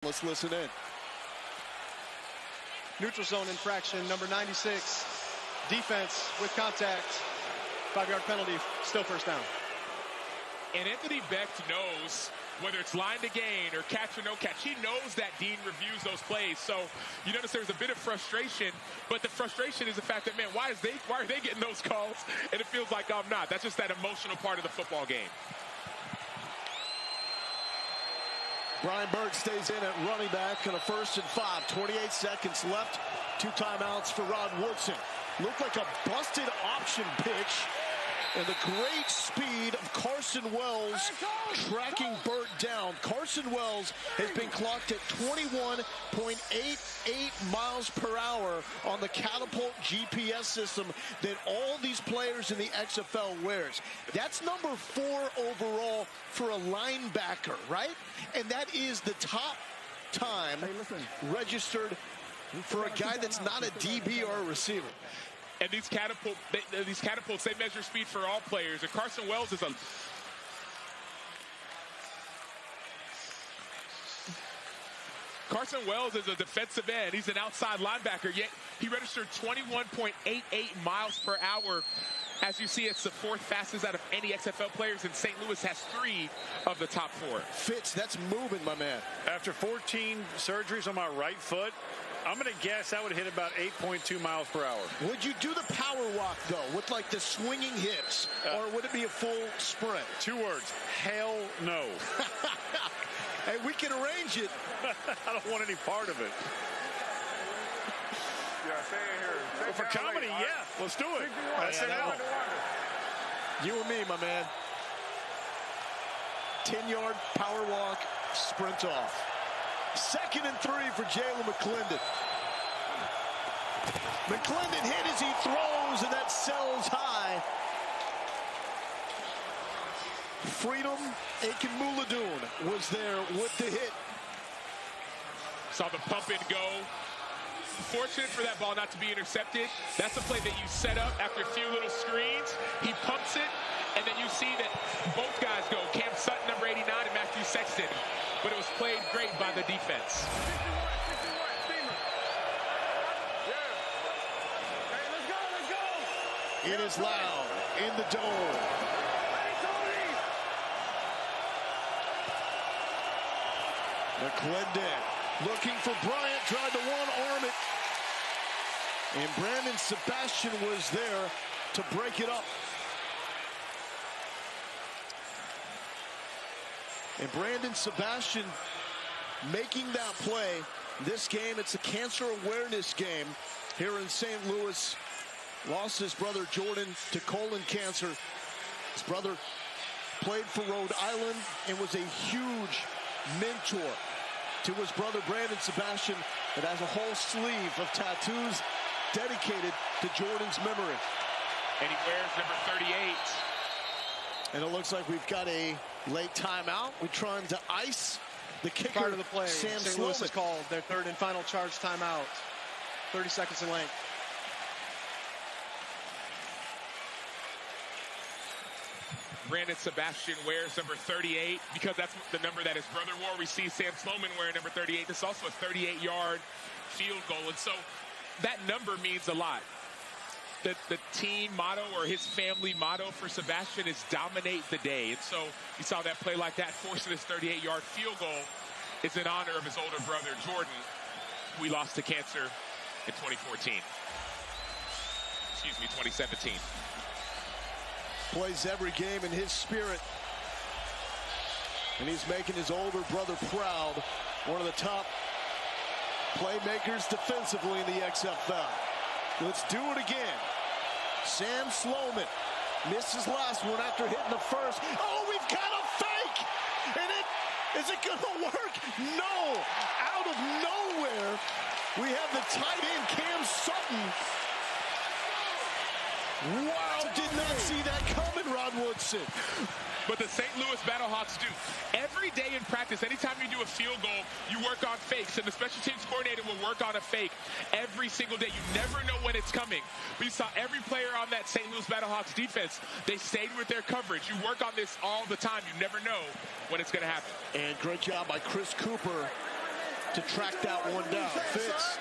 Let's listen in. Neutral zone infraction, number 96. Defense with contact. 5-yard penalty, still first down. And Anthony Becht knows whether it's line to gain or catch or no catch. He knows that Dean reviews those plays. So you notice there's a bit of frustration, but the frustration is the fact that, man, why are they getting those calls? And it feels like I'm not. That's just that emotional part of the football game. Brian Bird stays in at running back on a 1st and 5. 28 seconds left. 2 timeouts for Rod Woodson. Looked like a busted option pitch. And the great speed of Carson Wells tracking Burt down. Carson Wells has been clocked at 21.88 miles per hour on the Catapult GPS system that all these players in the XFL wears. That's number 4 overall for a linebacker, right? And that is the top time registered for a guy that's not a DB or a receiver. And these catapults, they measure speed for all players. And Carson Wells is a defensive end. He's an outside linebacker, yet he registered 21.88 miles per hour. As you see, it's the 4th fastest out of any XFL players, and St. Louis has 3 of the top 4. Fitz, that's moving, my man. After 14 surgeries on my right foot, I'm going to guess I would hit about 8.2 miles per hour. Would you do the power walk, though, with like the swinging hips, or would it be a full sprint? 2 words, hell no. Hey, we can arrange it. I don't want any part of it. Yeah, stay in here. Well, for comedy, yeah, let's do it. STL. You and me, my man. 10-yard power walk, sprint off. 2nd and 3 for Jalen McClendon. McClendon hit as he throws, and that sells high. Freedom Akinmuladoon was there with the hit. Saw the pump and go. Fortunate for that ball not to be intercepted. That's a play that you set up after a few little screens. He pumps it, and then you see that both guys go. Cam Sutton, number 89, and Matthew Sexton. But it was played great by the defense. It is loud in the dome. McClendon looking for Bryant, tried to one-arm it. And Brandon Sebastian was there to break it up. And Brandon Sebastian making that play. This game, it's a cancer awareness game here in St. Louis. Lost his brother Jordan to colon cancer. His brother played for Rhode Island and was a huge mentor to his brother Brandon Sebastian, that has a whole sleeve of tattoos dedicated to Jordan's memory. And he wears number 38. And it looks like we've got a late timeout. We're trying to ice the kicker. Prior to the play, Sam St. Louis has Sloman called their 3rd and final charge timeout. 30 seconds in length. Brandon Sebastian wears number 38 because that's the number that his brother wore. We see Sam Sloman wearing number 38. This is also a 38-yard field goal. And so that number means a lot. The team motto, or his family motto for Sebastian, is dominate the day. And so you saw that play like that, forcing his 38-yard field goal. It's in honor of his older brother, Jordan, who he lost to cancer in 2017. plays every game in his spirit. And he's making his older brother proud. One of the top playmakers defensively in the XFL. Let's do it again. Sam Sloman misses last one after hitting the first. Oh, we've got a fake! And is it gonna work? No! Out of nowhere, we have the tight end, Cam Sutton. Wow, did not see that coming, Rod Woodson. But the St. Louis Battlehawks do. Every day in practice, anytime you do a field goal, you work on fakes, and the special teams coordinator will work on a fake every single day. You never know when it's coming. But you saw every player on that St. Louis Battlehawks defense, they stayed with their coverage. You work on this all the time. You never know when it's going to happen. And great job by Chris Cooper to track that one down. Fitz.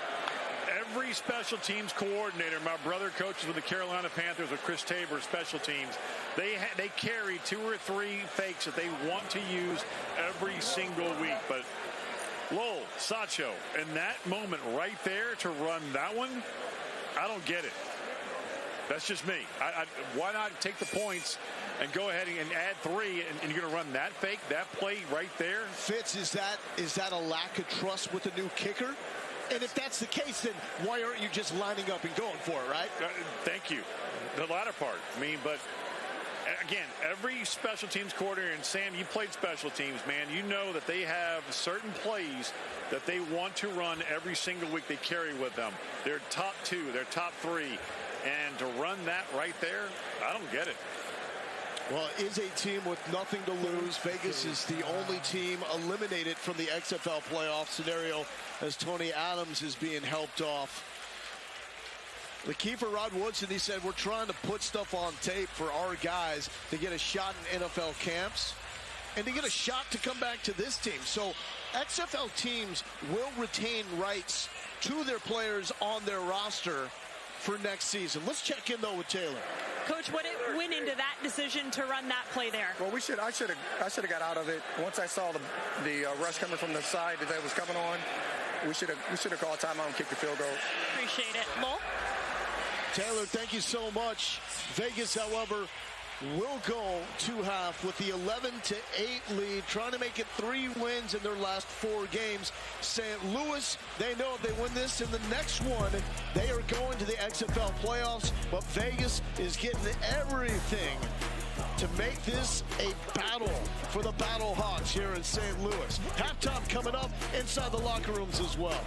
Every special teams coordinator, my brother coaches with the Carolina Panthers with Chris Tabor, special teams, they carry 2 or 3 fakes that they want to use every single week. But Lowell, Sacho, in that moment right there to run that one, I don't get it. That's just me. Why not take the points and go ahead and add 3, and you're going to run that fake, that play right there? Fitz, is that a lack of trust with the new kicker? And if that's the case, then why aren't you just lining up and going for it, right? Thank you. The latter part. I mean, but again, every special teams coordinator, and Sam, you played special teams, man. You know that they have certain plays that they want to run every single week they carry with them. Their top 2, their top 3. And to run that right there, I don't get it. Well, it is a team with nothing to lose. Vegas is the only team eliminated from the XFL playoff scenario as Tony Adams is being helped off. The key for Rod Woodson, he said, we're trying to put stuff on tape for our guys to get a shot in NFL camps and to get a shot to come back to this team. So XFL teams will retain rights to their players on their roster for next season. Let's check in, though, with Taylor. Coach, what went into that decision to run that play there? Well, I should have got out of it. Once I saw the rush coming from the side that was coming on, we should have called timeout and kicked the field goal. Appreciate it. Lowell? Taylor, thank you so much. Vegas, however, will go to half with the 11-8 lead, trying to make it 3 wins in their last 4 games. St. Louis, they know if they win this in the next one, they are going to the XFL playoffs, but Vegas is getting everything to make this a battle for the Battle Hawks here in St. Louis. Halftime coming up inside the locker rooms as well.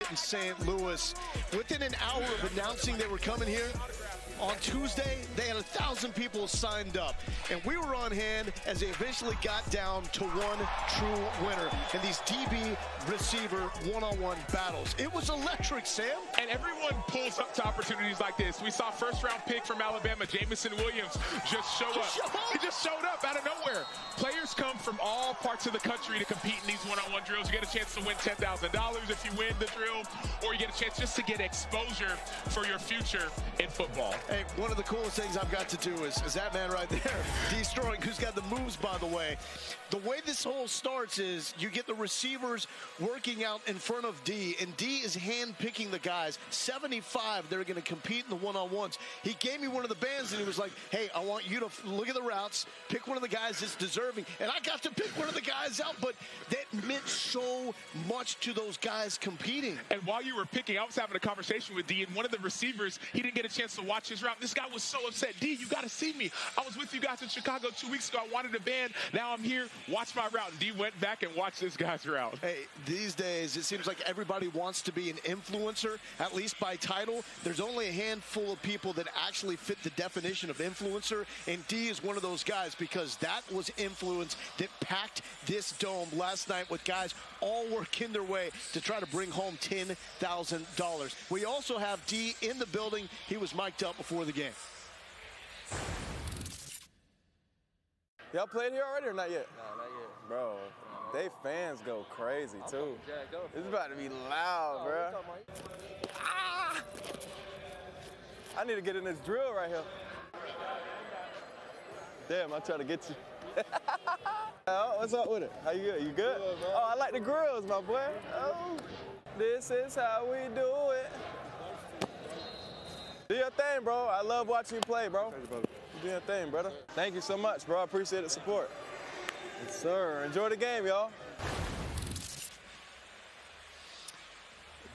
In St. Louis. Within an hour of announcing they were coming here, on Tuesday, they had 1,000 people signed up. And we were on hand as they eventually got down to one true winner in these DB receiver one-on-one battles. It was electric, Sam. And everyone pulls up to opportunities like this. We saw first-round pick from Alabama, Jamison Williams, just show up. He just showed up out of nowhere. Players come from all parts of the country to compete in these one-on-one drills. You get a chance to win $10,000 if you win the drill, or you get a chance just to get exposure for your future in football. Hey, one of the coolest things I've got to do is that man right there, Destroying, who's got the moves, by the way. The way this whole starts is you get the receivers working out in front of D, and D is hand-picking the guys. 75, they're going to compete in the one-on-ones. He gave me one of the bands, and he was like, hey, I want you to look at the routes, pick one of the guys that's deserving. And I got to pick one of the guys out, but that meant so much to those guys competing. And while you were picking, I was having a conversation with D, and one of the receivers, he didn't get a chance to watch his route. This guy was so upset. D, you got to see me. I was with you guys in Chicago 2 weeks ago. I wanted a band. Now I'm here. Watch my route. And D went back and watched this guy's route. Hey, these days, it seems like everybody wants to be an influencer, at least by title. There's only a handful of people that actually fit the definition of influencer, and D is one of those guys because that was influence that packed this dome last night with guys all working their way to try to bring home $10,000. We also have D in the building. He was mic'd up before the game. Y'all played here already or not yet? No, not yet. Bro, they fans go crazy, too. It's about to be loud, bro. Ah! I need to get in this drill right here. Damn, I'm trying to get you. Oh, what's up with it? How you good? You good? Oh, I like the grills, my boy. Oh, this is how we do it. Do your thing, bro. I love watching you play, bro. You do your thing, brother. Thank you so much, bro. I appreciate the support. Yes, sir. Enjoy the game, y'all.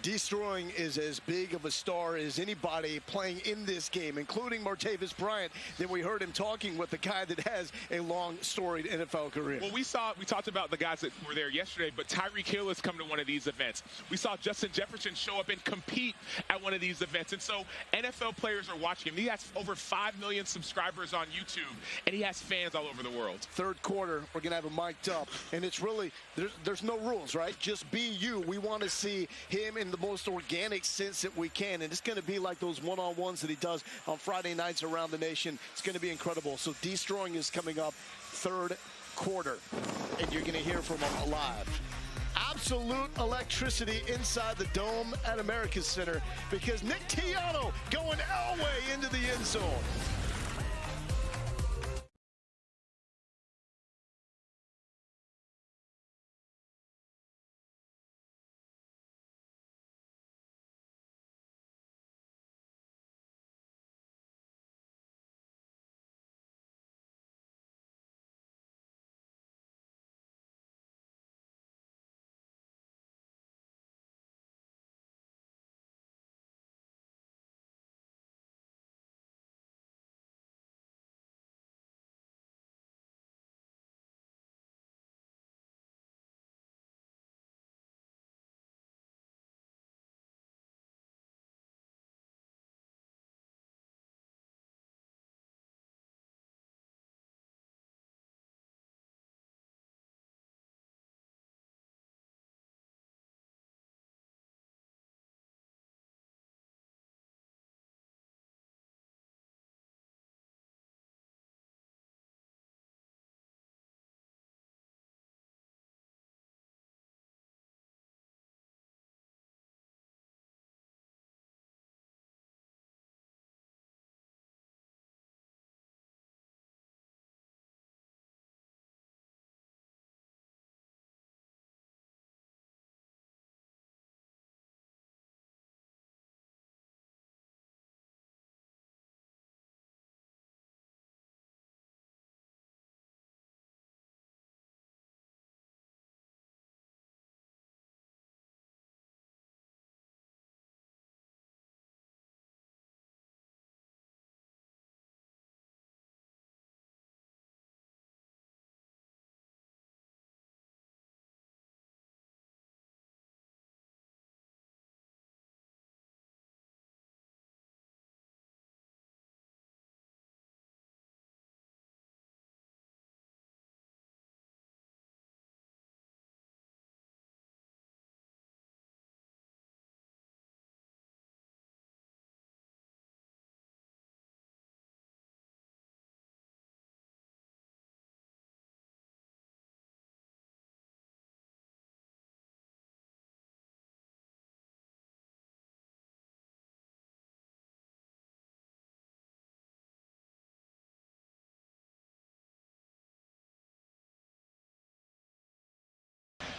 Destroying is as big of a star as anybody playing in this game, including Martavis Bryant, that we heard him talking with the guy that has a long, storied NFL career. Well, we talked about the guys that were there yesterday, but Tyreek Hill has come to one of these events. We saw Justin Jefferson show up and compete at one of these events. And so NFL players are watching him. He has over 5 million subscribers on YouTube, and he has fans all over the world. Third quarter, we're going to have him mic'd up. And it's really, there's no rules, right? Just be you. We want to see him in the most organic sense that we can, and it's going to be like those one-on-ones that he does on Friday nights around the nation. It's going to be incredible. So Destroying is coming up third quarter, and you're going to hear from him live. Absolute electricity inside the dome at America's Center because Nick Tiano going Elway into the end zone.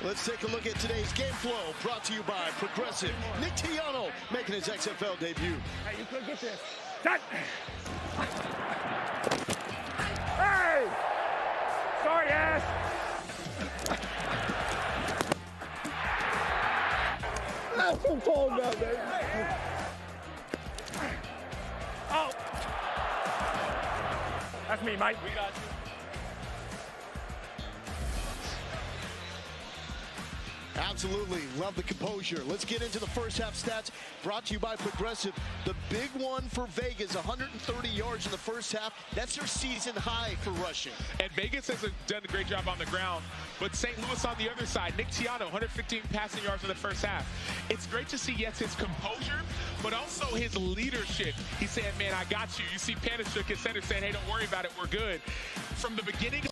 Let's take a look at today's game flow, brought to you by Progressive. Nick Tiano making his XFL debut. Hey, you could get this. That. Hey! Sorry, ass. That's what I'm talking about, baby. Oh. That's me, Mike. We got you. Absolutely. Love the composure. Let's get into the first half stats brought to you by Progressive. The big one for Vegas, 130 yards in the first half. That's their season high for rushing. And Vegas has done a great job on the ground. But St. Louis on the other side, Nick Tiano, 115 passing yards in the first half. It's great to see, yes, his composure, but also his leadership. He's saying, man, I got you. You see Panishuk at center saying, hey, don't worry about it. We're good. From the beginning,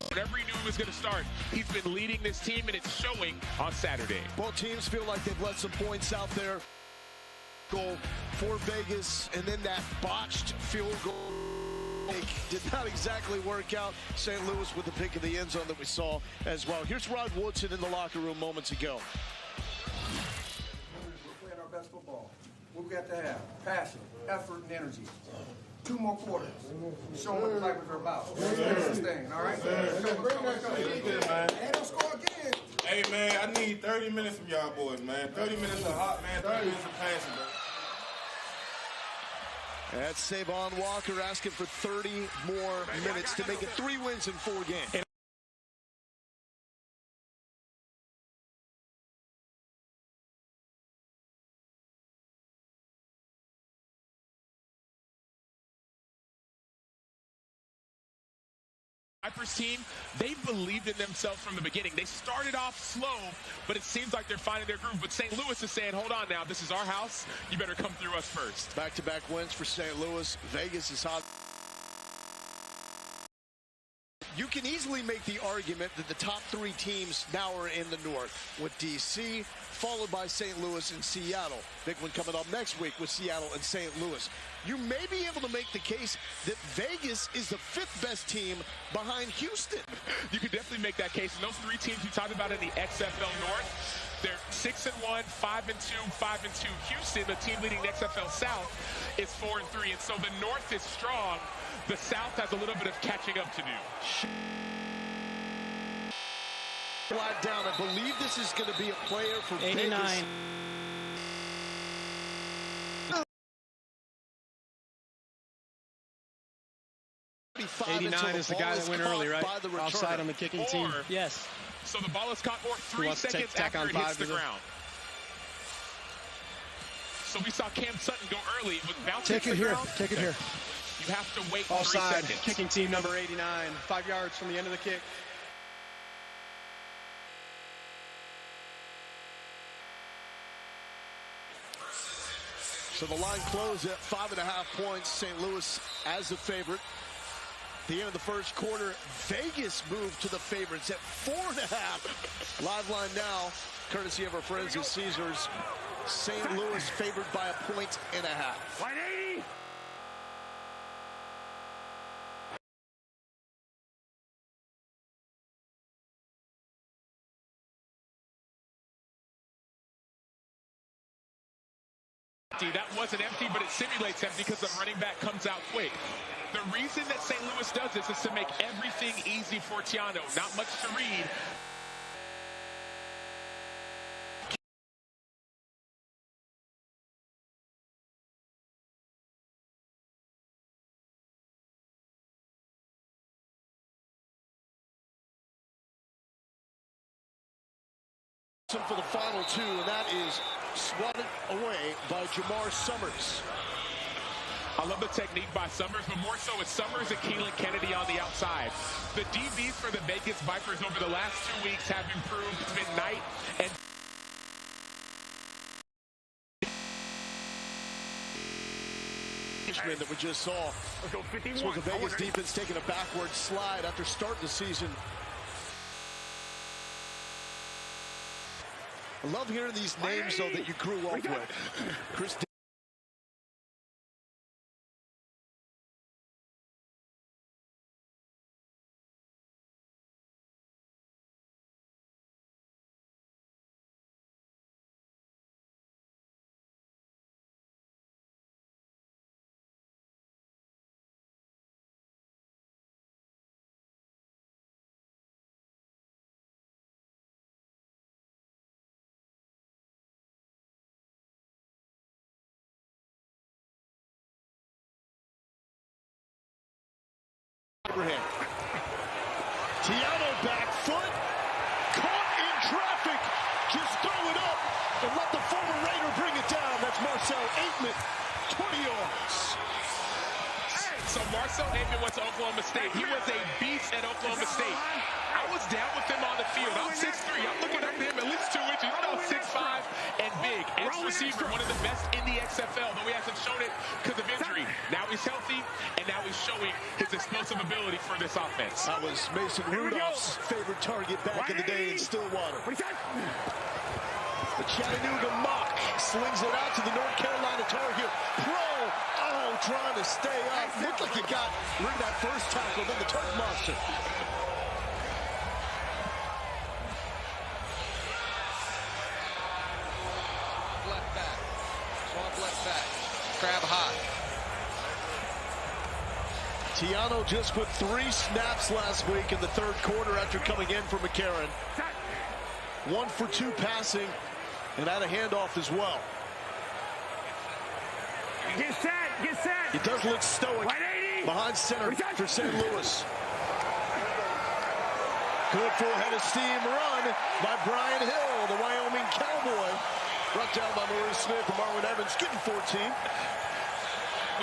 whenever he knew he was going to start, he's been leading this team, and it's showing on Saturday. Both teams feel like they've left some points out there. Goal for Vegas, and then that botched field goal did not exactly work out. St. Louis with the pick of the end zone that we saw as well. Here's Rod Woodson in the locker room moments ago. We're playing our best football. What we have to have? Passion, effort, and energy. 2 more quarters. Show them what the Tigers are about. Let's finish this thing, all right? Ain't no score again. Hey, man, I need 30 minutes from y'all boys, man. 30 minutes of hot, man. 30 minutes of passion, bro. That's Savon Walker asking for 30 more minutes to make it 3 wins in 4 games. Vipers team, they believed in themselves from the beginning. They started off slow, but it seems like they're finding their groove. But St. Louis is saying, hold on now, this is our house. You better come through us first. Back-to-back wins for St. Louis. Vegas is hot. You can easily make the argument that the top 3 teams now are in the North, with D.C., followed by St. Louis and Seattle. Big one coming up next week with Seattle and St. Louis. You may be able to make the case that Vegas is the 5th best team behind Houston. You could definitely make that case. And those 3 teams you talked about in the XFL North, they're 6-1, 5-2, 5-2. Houston, the team leading the XFL South, is 4-3. And so the North is strong. The South has a little bit of catching up to do. Flat down. I believe this is going to be a player for 89. Vegas. 89 is the guy that went early, right? Offside on the kicking team. Yes. So the ball is caught or 3 seconds after it hits the ground. So we saw Cam Sutton go early. It was bouncing. Take it here. Take it here. You have to wait 3 Offside. seconds. Kicking team number 89. 5 yards from the end of the kick. So the line closed at 5.5 points. St. Louis as the favorite. At the end of the first quarter, Vegas moved to the favorites at 4.5. Live line now, courtesy of our friends at Caesars. St. Louis favored by 1.5 points. 180. That wasn't empty, but it simulates empty because the running back comes out quick. The reason that St. Louis does this is to make everything easy for Tiano. Not much to read. For the final 2, and that is swatted away by Jamar Summers. I love the technique by Summers, but more so it's Summers and Keelan Kennedy on the outside. The DBs for the Vegas Vipers over the last 2 weeks have improved. It's been Knight and that we just saw. This was the Vegas defense taking a backward slide after starting the season. I love hearing these names, though, that you grew up with. Chris Overhand. Tiano back foot. Caught in traffic. Just throw it up and let the former Raider bring it down. That's Marcel Aitman. 20 yards. So Marcel Aitman went to Oklahoma State. He was a beast at Oklahoma State. I was down with him on the field. I'm 6'3". I'm looking up to him at least 2 inches. You know, 6'5" and big. Edge receiver, one of the best in the XFL, though he hasn't shown it because of injury. Now he's healthy, and now he's showing his explosive ability for this offense. That was Mason Rudolph's favorite target back in the day in Stillwater. The Chattanooga Mock slings it out to the North Carolina target. Trying to stay up. Looked like he got rid of that first tackle, then the turf monster. Left back. Swamp left back. Crab hot. Tiano just with 3 snaps last week in the third quarter after coming in for McCarron. 1 for 2 passing and had a handoff as well. Get set, get set. He does look stoic behind center for St. Louis. Good full head of steam run by Brian Hill, the Wyoming Cowboy. Brought down by Maurice Smith and Marlon Evans, getting 14.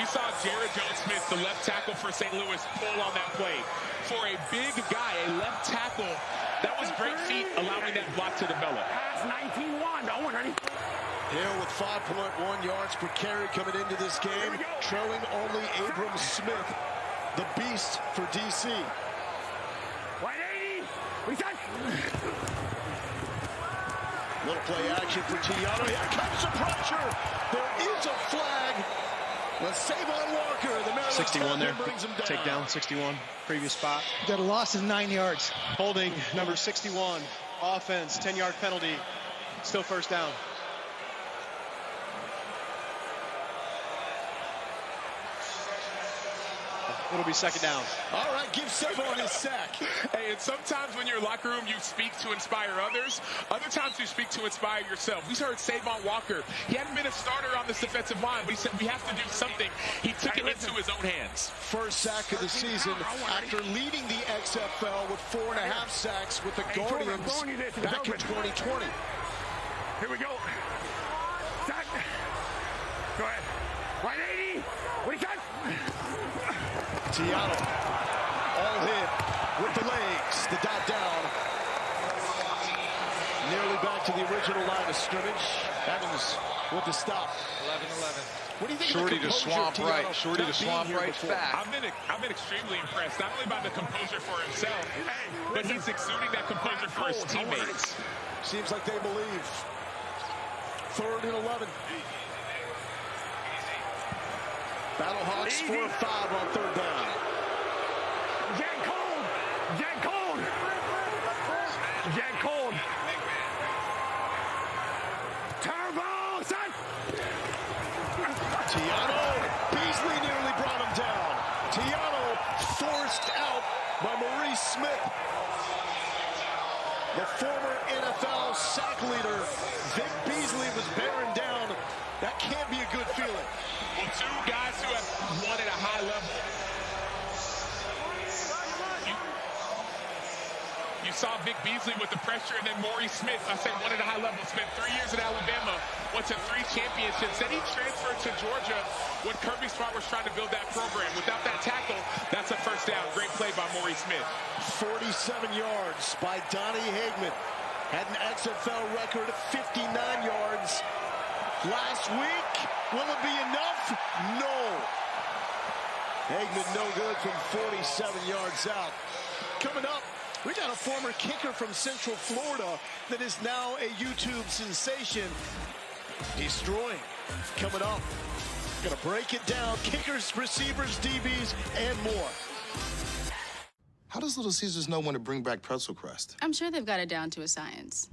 We saw Jared Jones-Smith, the left tackle for St. Louis, pull on that play. For a big guy, a left tackle, that was great feet, allowing that block to develop. Pass 19-1, don't worry. Hill with 5.1 yards per carry coming into this game, trailing only Abram Smith, the beast for DC. 180, reset. Little play action for Tiano. Here comes the pressure. There is a flag. But Savon Walker, the Maryland 61 there. brings him down. Take down 61, previous spot. Got a loss of 9 yards. Holding number 61, offense, 10-yard penalty, still first down. It'll be second down. All right, give Savon his sack. Hey, and sometimes when you're in the locker room, you speak to inspire others. Other times you speak to inspire yourself. We heard Savon Walker. He hadn't been a starter on this defensive line, but he said we have to do something. He took it into his own hands. First sack of the season after leading the XFL with 4.5 sacks with the Guardians back in 2020. Here we go. Sack. Go ahead. 180. What do you got? Tiano, all hit with the legs, the dot down. Nearly back to the original line of scrimmage. Evans with the stop. 11-11. What do you think? Shorty to swamp right. Shorty to swamp right back. I've been extremely impressed, not only by the composure for himself, but he's exuding that composure for his teammates. Seems like they believe. 3rd and 11. Battlehawks 4 of 5 on 3rd down. Get cold. Get cold. Get cold. Turbo, son. Tiano, Beasley nearly brought him down. Tiano forced out by Maurice Smith. The former NFL sack leader, Vic Beasley, was bearing down. That can't be a good feeling. Well, 2 guys who have won at a high level. You saw Vic Beasley with the pressure, and then Maurice Smith, I said won at a high level, spent 3 years at Alabama, went to 3 championships. Then he transferred to Georgia when Kirby Smart was trying to build that program. Without that tackle, that's a first down. Great play by Maurice Smith. 47 yards by Donnie Hagman. Had an XFL record of 59 yards last week. Will it be enough? No. Hagman no good from 47 yards out. Coming up, we got a former kicker from Central Florida that is now a YouTube sensation. Destroying. Coming up. Gonna break it down. Kickers, receivers, DBs, and more. How does Little Caesars know when to bring back pretzel crust? I'm sure they've got it down to a science.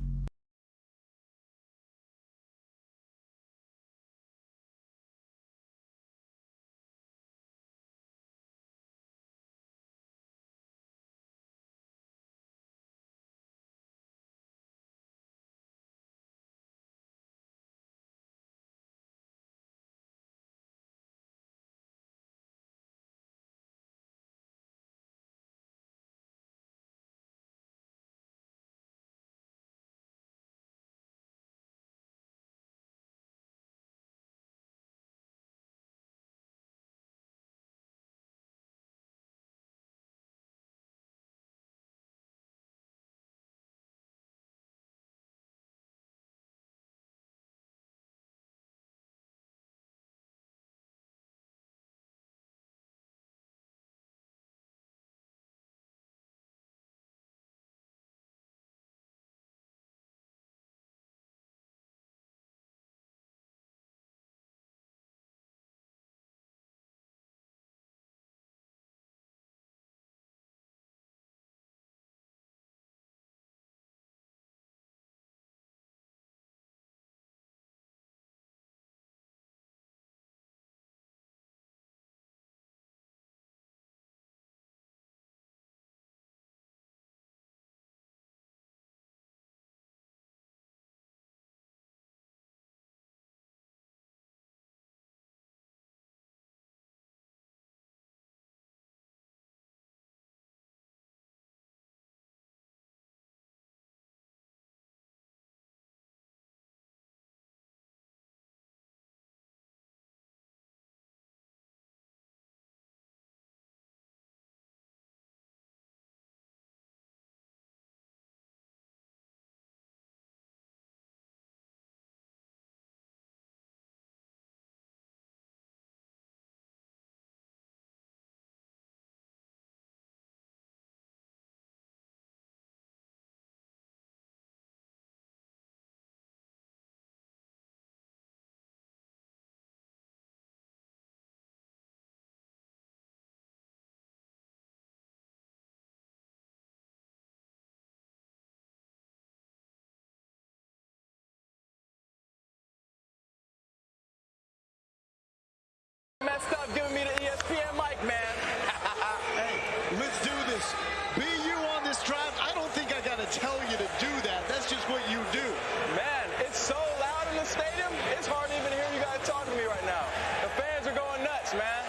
It's hard to even hear you guys talking to me right now. The fans are going nuts, man.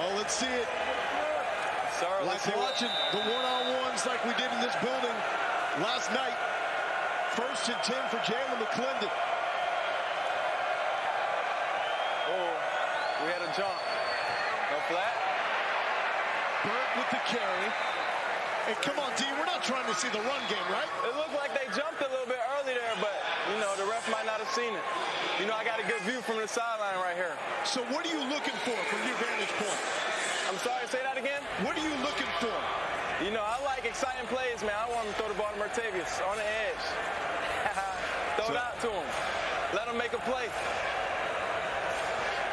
Oh, let's see it. Sorry, like watching the one-on-ones like we did in this building last night. 1st and 10 for Jalen McClendon. Oh, we had a jump. No flat. Burt with the carry. Hey, come on, D, we're not trying to see the run game, right? It looked like they jumped a little bit early there, but, you know, the ref might not have seen it. You know, I got a good view from the sideline right here. So what are you looking for from your vantage point? I'm sorry, say that again? What are you looking for? You know, I like exciting plays, man. I want him to throw the ball to Martavius on the edge. Throw it out to him. Let him make a play.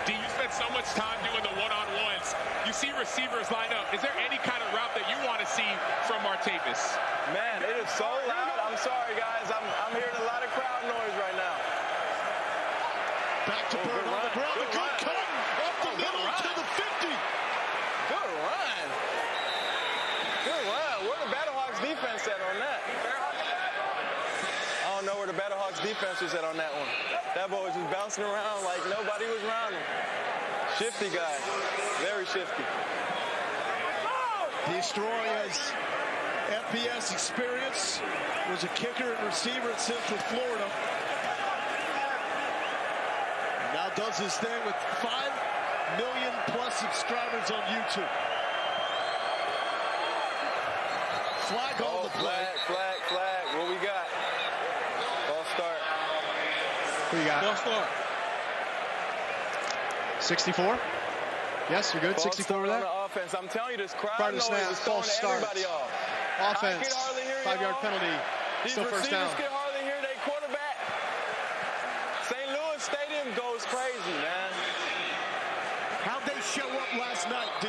Do you spend so much time doing the one-on-ones? You see receivers line up. Is there any kind of route that you want to see from Martavius? Man, it is so loud. I'm sorry, guys. I'm hearing a lot of crowd noise right now. Back to Bird on the ground. A good cut up the middle to the 50. Good run. Good run. Where the Battlehawks defense at on that? I don't know where the Battlehawks defense was at on that one. That ball was just bouncing around like nobody was around him. Shifty guy. Very shifty. Destroyers. FBS experience. Was a kicker and receiver at Central Florida. Now does his thing with 5 million plus subscribers on YouTube. Flag on the play. Flag. What we got? Ball start. Who you got? Ball start. 64? Yes, you're good. Ball 64 with that? on the offense. I'm telling you, this crowd Prior to noise snap, is throwing false start. everybody off. Offense, 5-yard penalty. These Still first down. receivers can hardly hear their quarterback. St. Louis Stadium goes crazy, man. How'd they show up last night, D?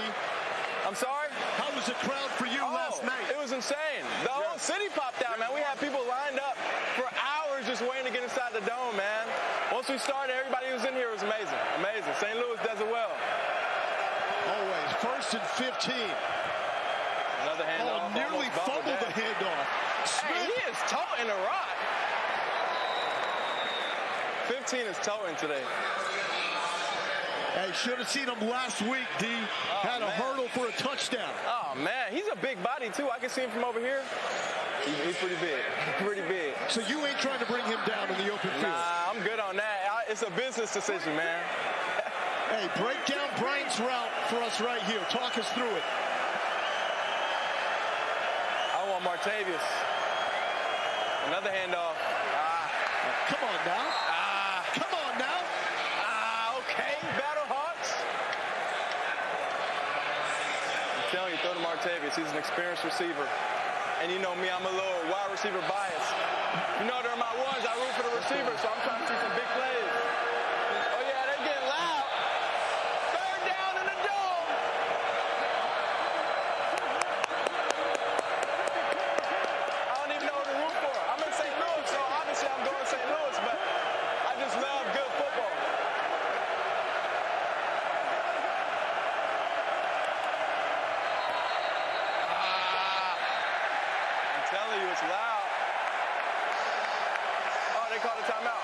I'm sorry? How was the crowd for you last night? It was insane. The whole city popped out, man. We had people lined up for hours just waiting to get inside the dome, man. Once we started, everybody who was in here was amazing. Amazing. St. Louis does it well. Always. 1st and 15. Another handoff. Oh, nearly fumbled the handoff. Hey, he is toting a rock. 15 is toting today. Hey, should have seen him last week, D. Had a hurdle for a touchdown. Oh, man. He's a big body, too. I can see him from over here. He's pretty big. Pretty big. So you ain't trying to bring him down in the open field? Nah, I'm good on that. It's a business decision, man. Hey, break down Bryant's route for us right here. Talk us through it. I want Martavius. Another handoff. Come on now. Come on now. Okay, Battlehawks. I'm telling you, throw to Martavius. He's an experienced receiver. And you know me, I'm a little wide receiver biased. You know, during my ones, I root for the receiver, so I'm trying to see some big plays. Oh, yeah, they're getting loud. 3rd down in the dome. I don't even know who to root for. I'm in St. Louis, so obviously I'm going to St. Louis, but I just love good football. I'm telling you, it's loud. Oh, they called a timeout.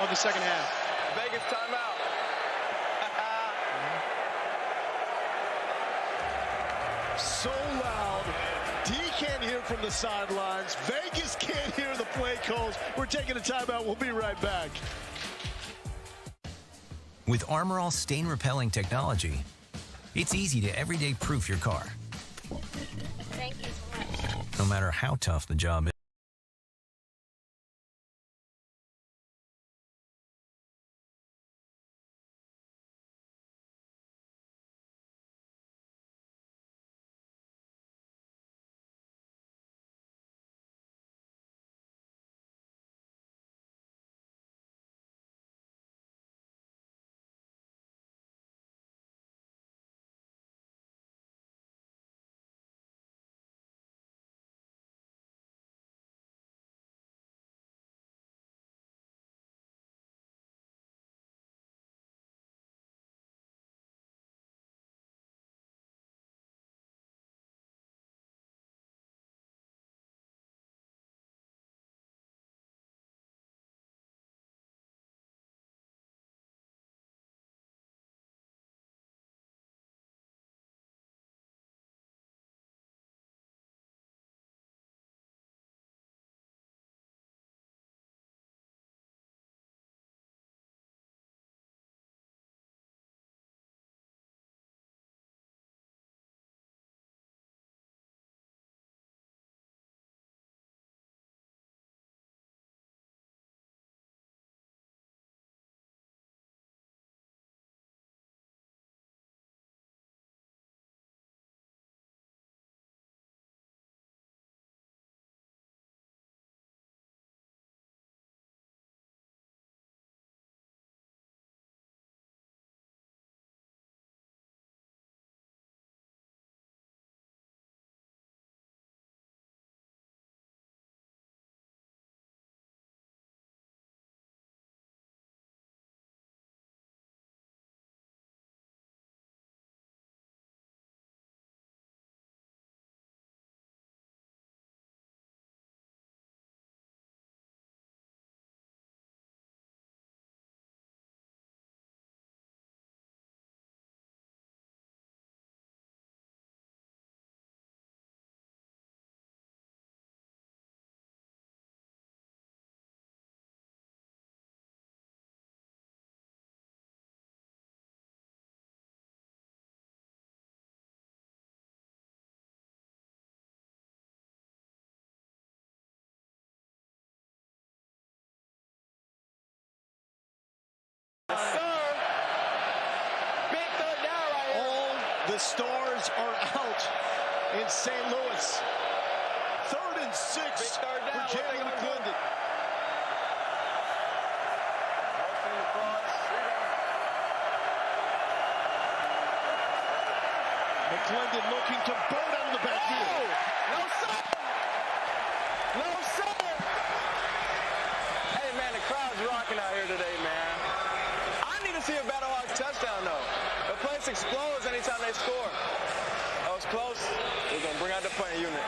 Of the second half. Vegas timeout. So loud. D can't hear from the sidelines. Vegas can't hear the play calls. We're taking a timeout. We'll be right back. With Armor All stain repelling technology, it's easy to everyday proof your car. Thank you so much. No matter how tough the job is. the stars are out in St. Louis. 3rd and 6 for Jalen McClendon. McClendon looking to burn out of the backfield. No, sir! No, sir! Hey, man, the crowd's rocking out here today, man. I need to see a Battlehawks touchdown, though. The place explodes anytime they score. That was close. We're going to bring out the punting unit.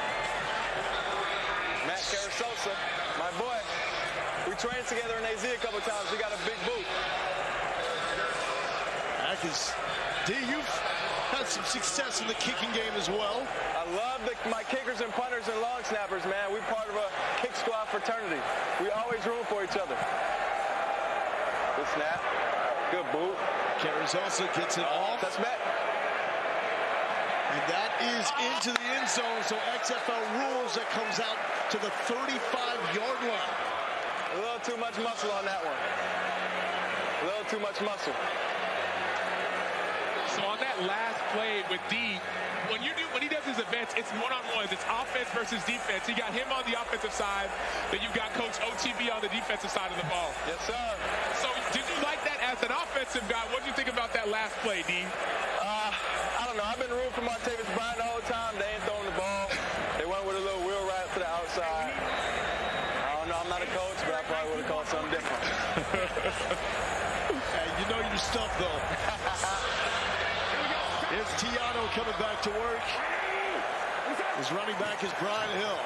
Matt Carasosa, my boy. We trained together in AZ a couple times. We got a big boot. D, you've had some success in the kicking game as well. I love my kickers and punters and long snappers, man. We're part of a kick squad fraternity. We always room for each other. Good snap. Good boot. Carasosa gets it off. That's Matt. And that is into the end zone, so XFL rules that comes out to the 35-yard line. A little too much muscle on that one. A little too much muscle. So on that last play with D, when he does his events, it's one-on-ones. It's offense versus defense. He got him on the offensive side, then you got Coach OTB on the defensive side of the ball. Yes, sir. So did you like that as an offensive guy? What did you think about that last play, D? I don't know. I've been rooting for Martavis Bryant the whole time. They ain't throwing the ball. They went with a little wheel right to the outside. I don't know. I'm not a coach, but I probably would have called something different. Hey, you know your stuff, though. Here's Tiano coming back to work. His running back is Brian Hill.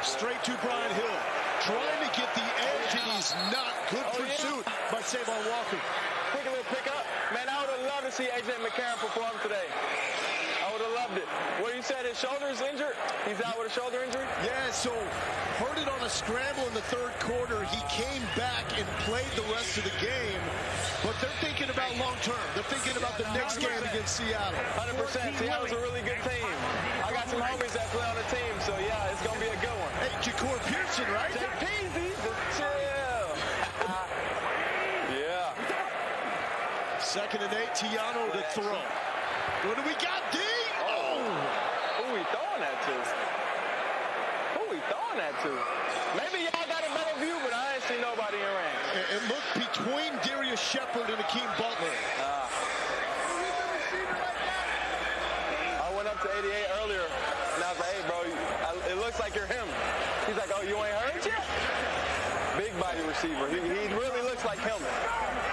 Straight to Brian Hill. Trying to get the edge, and he's not. Good pursuit by Savon Walker. Quick little pickup. Man, I would have loved to see A.J. McCarron perform today. I would have loved it. What you said, his shoulder is injured? He's out with a shoulder injury? Yeah, so heard it on a scramble in the 3rd quarter. He came back and played the rest of the game. But they're thinking about long term. They're thinking about the next game against Seattle. 100%. Seattle's a really good team. I got some homies that play on the team, so yeah, it's going to be a good one. Hey, Ja'Cour Pearson, right? Jay Peasy, chill. Yeah. 2nd and 8, Tiano to throw. What do we got, D? Oh. Who we throwing that to? Who we throwing that to? Maybe y'all got a better view, but I ain't see nobody in range. It looked between Darius Shepard and Akeem Butler. I went up to 88 earlier, and I was like, hey, bro, it looks like you're him. He's like, oh, you ain't heard yet? Big body receiver. He really looks like him.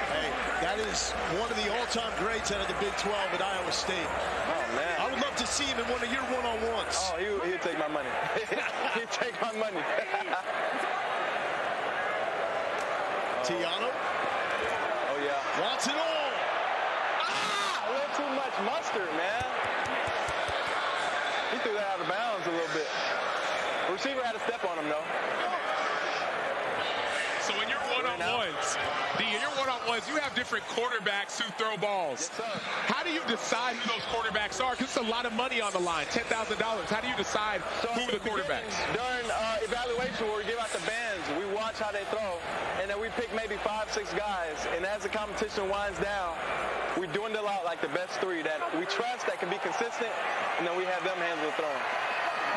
Hey, that is one of the all-time greats out of the Big 12 at Iowa State. Oh, man. I would love to see him in one of your one-on-ones. Oh, he'd take my money. He'd take my money. Tiano. Oh, yeah. Wants it all. A little too much mustard, man. He threw that out of bounds a little bit. The receiver had a step on him, though. So in your one-on-ones, you have different quarterbacks who throw balls. Yes, sir. How do you decide who those quarterbacks are? Because it's a lot of money on the line, $10,000. How do you decide who are the quarterbacks? During evaluation, where we give out the bands, we watch how they throw, and then we pick maybe 5, 6 guys. And as the competition winds down, we dwindle out like the best 3 that we trust that can be consistent, and then we have them handle the throwing.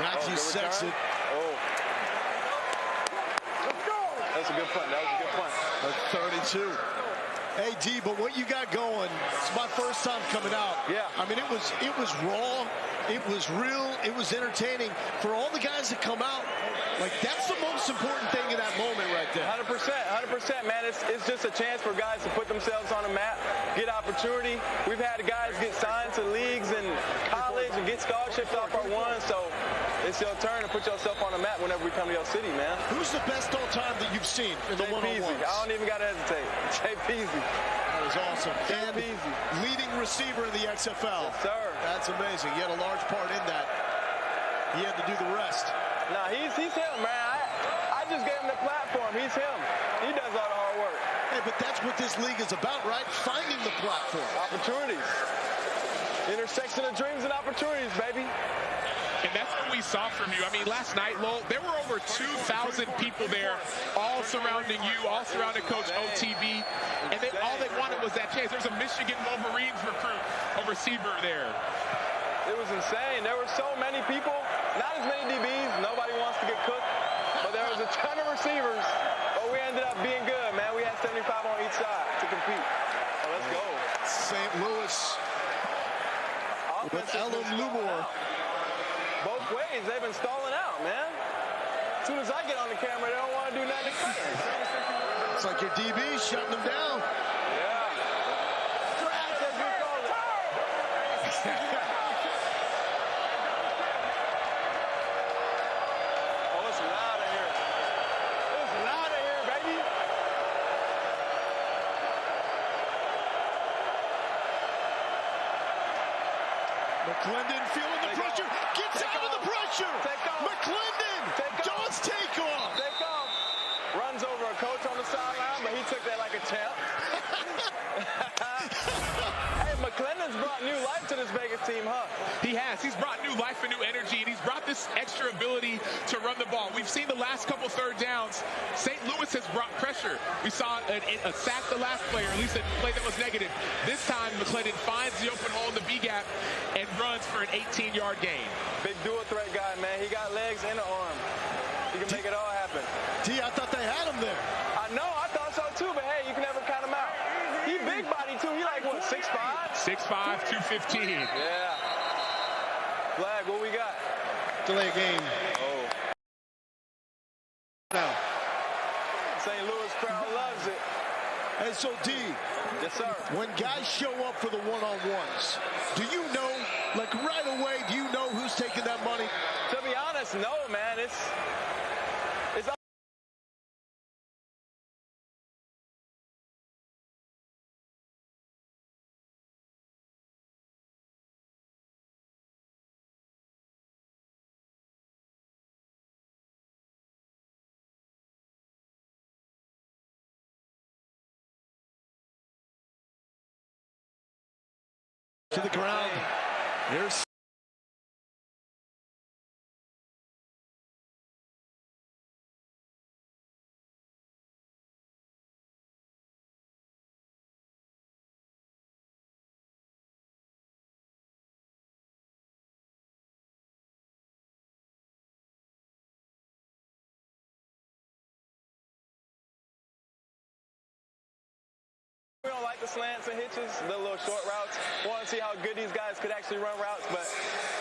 Matthew Sexton. Oh. That was a good punt. That was a good punt. That's 32. Hey, D, but what you got going, it's my first time coming out. Yeah. I mean, it was raw, it was real, it was entertaining. For all the guys that come out, like, that's the most important thing in that moment right there. 100%, man. It's just a chance for guys to put themselves on the map, get opportunity. We've had guys get signed to leagues and college and get scholarships off our one, so it's your turn to put yourself on the map whenever we come to your city, man. Who's the best all time that you've seen in the one-on-ones? I don't even got to hesitate. Jay Peasy. That was awesome. And leading receiver in the XFL. Yes, sir. That's amazing. He had a large part in that. He had to do the rest. Nah, he's him, man. I just gave him the platform. He's him. He does all the hard work. Hey, but that's what this league is about, right? Finding the platform. Opportunities. Intersection of dreams and opportunities, baby. And that's what we saw from you. I mean, last night, Lowell, there were over 2,000 people there, all surrounding you, all surrounding Coach OTB. And all they wanted was that chance. There's a Michigan Wolverines recruit, a receiver there. It was insane. There were so many people, not as many DBs. Nobody wants to get cooked, but there was a ton of receivers. But we ended up being good, man. We had 75 on each side to compete. So let's go. St. Louis with Ellen Lumore. Both ways, they've been stalling out, man. As soon as I get on the camera, they don't want to do nothing. It's like your DB's shutting them down. Yeah. Trash, as we call it. Oh, it's loud in here. It's loud in here, baby. McClendon feeling the pressure. Gets out of the pressure. McClendon does take off. Take off. Runs over a coach on the sideline, but he took that like a champ. Hey, McClendon's brought new life to this Vegas team, huh? He has. He's brought new life and new energy, and he's brought this extra ability to run the ball. We've seen the last couple third downs. St. Louis has brought pressure. We saw a sack the last play, or at least a play that was negative. This time, McClendon finds the open hole in the B-gap and runs for an 18-yard gain. Big dual threat guy, man. He got legs and an arm. He can make it all happen. I thought they had him there. I know, I thought so too, but hey, you can never count him out. He big body too. He like, what, 6'5"? 6'5", 215. Yeah. Flag, what we got? Delay a game. Oh. Now. St. Louis crowd loves it. And so, D. Yes, sir. When guys show up for the one-on-ones, do you know, like right away, do you know who's taking that money? To be honest, no, man. It's to the ground. Here's we don't like the slants and hitches, the little short routes. We want to see how good these guys could actually run routes, but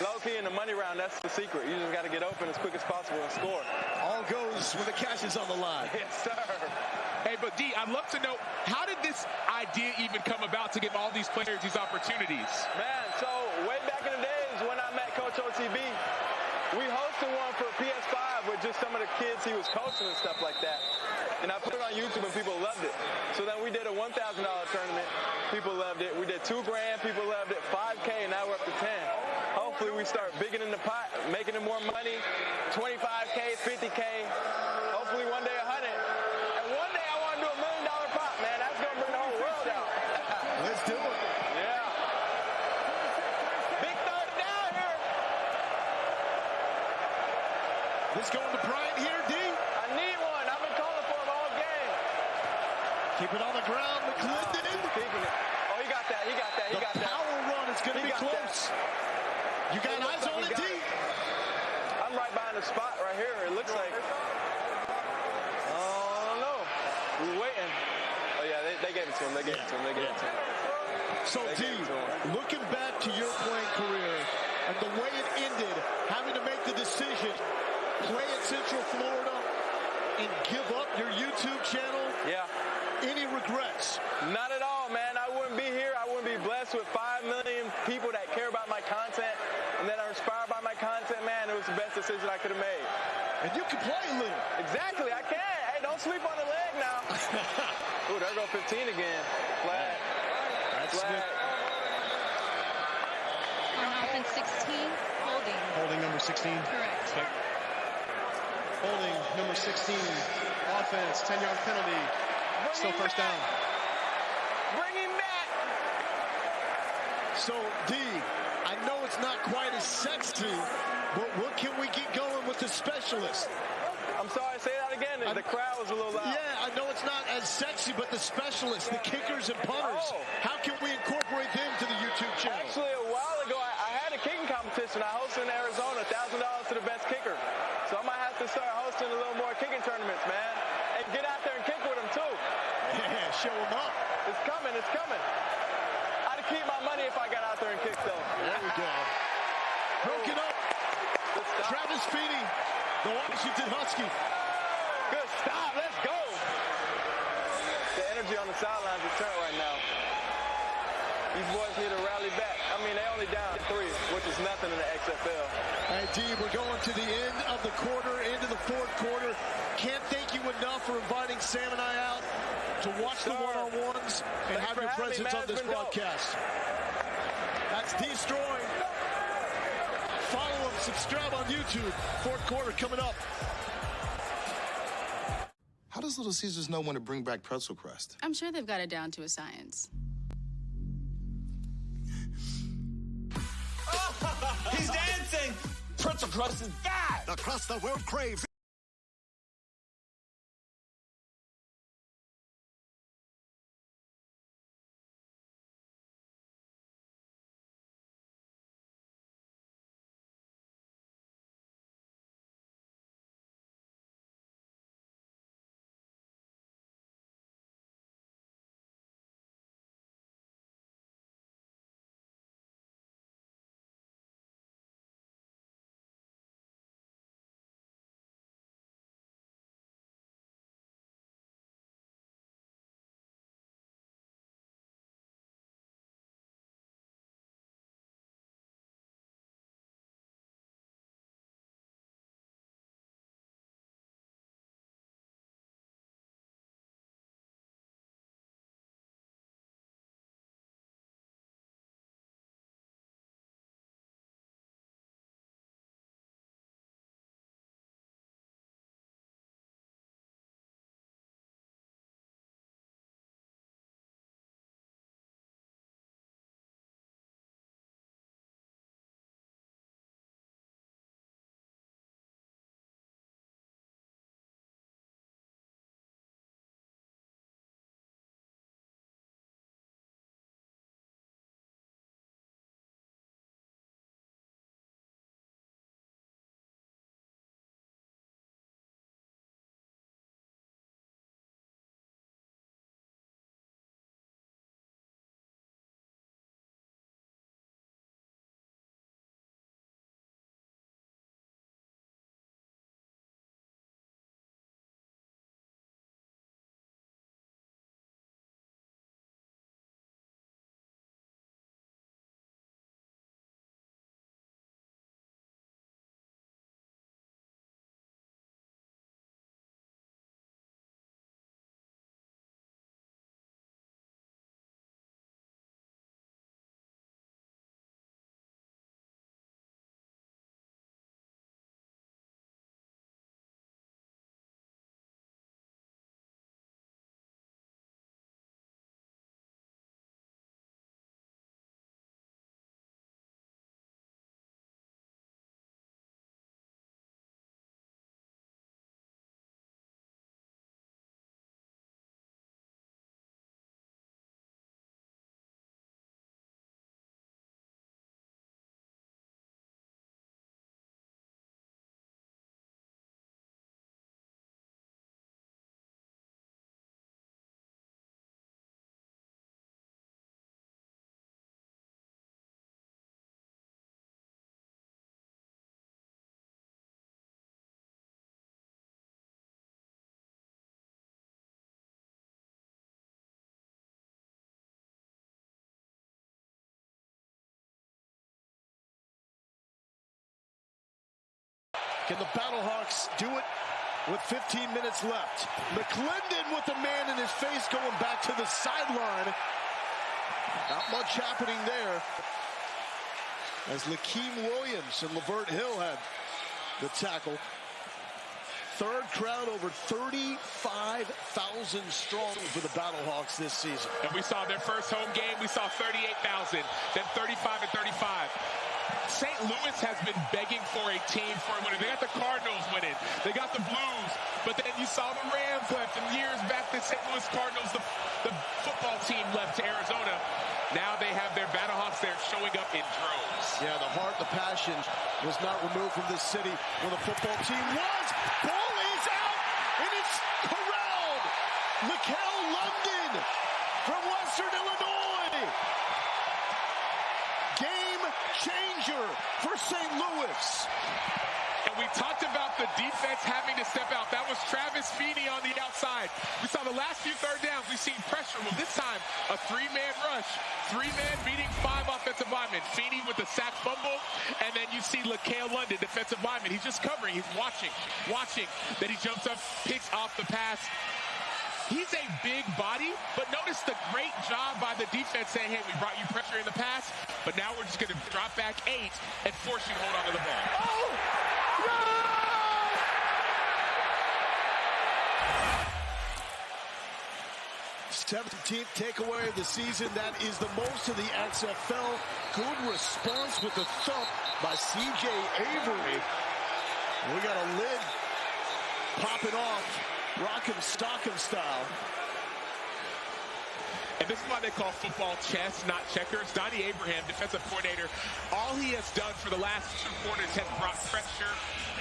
low-key in the money round, that's the secret. You just got to get open as quick as possible and score. all goes when the cash is on the line. Yes, sir. Hey, but D, I'd love to know, how did this idea even come about to give all these players these opportunities? Man, so way back in the days when I met Coach OTB, we hosted one for PS5 with just some of the kids he was coaching and stuff like that. And I put it on YouTube and people loved it. So then we did a $1,000 tournament. People loved it. We did $2,000. People loved it. $5K, and now we're up to 10. Hopefully we start bigging in the pot, making it more money. 25K, 50K. Hopefully one day 100. And one day I want to do $1 million pot, man. That's going to bring the whole world out. Let's do it. Yeah. Big third down here. This going to Bryant here, D. I need one. I've been calling for him all game. Keep it on the ground, McClendon. Keeping it. Oh, he got that. He got that. He got that. The power run is going to be close. You got eyes on it, D? I'm right behind the spot right here. It looks like. I don't know. We're waiting. Oh, yeah, they gave it to him. They gave it to him. They gave it to him. So, D, looking back to your playing career and the way it ended, having to make the decision, play at Central Florida and give up your YouTube channel. Yeah. Any regrets? Not at all, man. I wouldn't be here. I wouldn't be blessed with 5 million people that care about my content and that are inspired by my content, man. It was the best decision I could have made. And you can play a little. Exactly. I can. Hey, don't sleep on the leg now. Ooh, there go 15 again. Flag. Flag. On offense 16, holding. Holding number 16. Correct. Okay. Holding number 16. Offense, 10-yard penalty. Still first down. Bring him back. So, D, I know it's not quite as sexy, but what can we get going with the specialist? I'm sorry, say that again. The crowd was a little loud. Yeah, I know it's not as sexy, but the specialists, the kickers and punters, how can we incorporate them to the YouTube channel? Actually, a while ago, I had a kicking competition. It's coming, it's coming. I'd keep my money if I got out there and kicked though. There we go. Broken up. Travis Feeney, the Washington Husky. Good stop, let's go. The energy on the sidelines is turned right now. These boys need to rally back. I mean, they only down 3, which is nothing in the XFL. Hey, D, we're going to the end of the quarter, into the fourth quarter. Can't thank you enough for inviting Sam and I out to watch the one-on-ones and have your presence on this broadcast. That's Destroying. Follow him, subscribe on YouTube. Fourth quarter coming up. How does Little Caesars know when to bring back pretzel crust? I'm sure they've got it down to a science. He's dancing! Pretzel crust is back! The crust the world craves. Can the Battlehawks do it with 15 minutes left? McClendon with the man in his face going back to the sideline. Not much happening there, as Lakeem Williams and Lavert Hill had the tackle. Third crowd over 35,000 strong for the Battlehawks this season. And we saw their first home game, we saw 38,000, then 35 and 35. St. Louis has been begging for a team for a winner. They got the Cardinals winning. They got the Blues. But then you saw the Rams left. And years back, the St. Louis Cardinals, the football team left to Arizona. Now they have their Battlehawks there showing up in droves. Yeah, the heart, the passion was not removed from this city when the football team was. Ball is out, and it's corralled. Mikel London from West Western Illinois. Game changer for St. Louis. And we talked about the defense having to step out. That was Travis Feeney on the outside. We saw the last few third downs. We've seen pressure. Well, this time, a three-man rush. Three-man beating 5 offensive linemen. Feeney with the sack fumble. And then you see LaCale London, defensive lineman. He's just covering. He's watching. Then he jumps up, picks off the pass. He's a big body, but notice the great job by the defense saying, hey, we brought you pressure in the pass, but now we're just going to drop back 8 and force you to hold on to the ball. Oh! No! 17th takeaway of the season. That is the most of the XFL. Good response with the thump by C.J. Avery. We got a lid popping off. Rock'em Stock'em style. And this is why they call football chess, not checkers. Donnie Abraham, defensive coordinator, all he has done for the last 2 quarters has brought pressure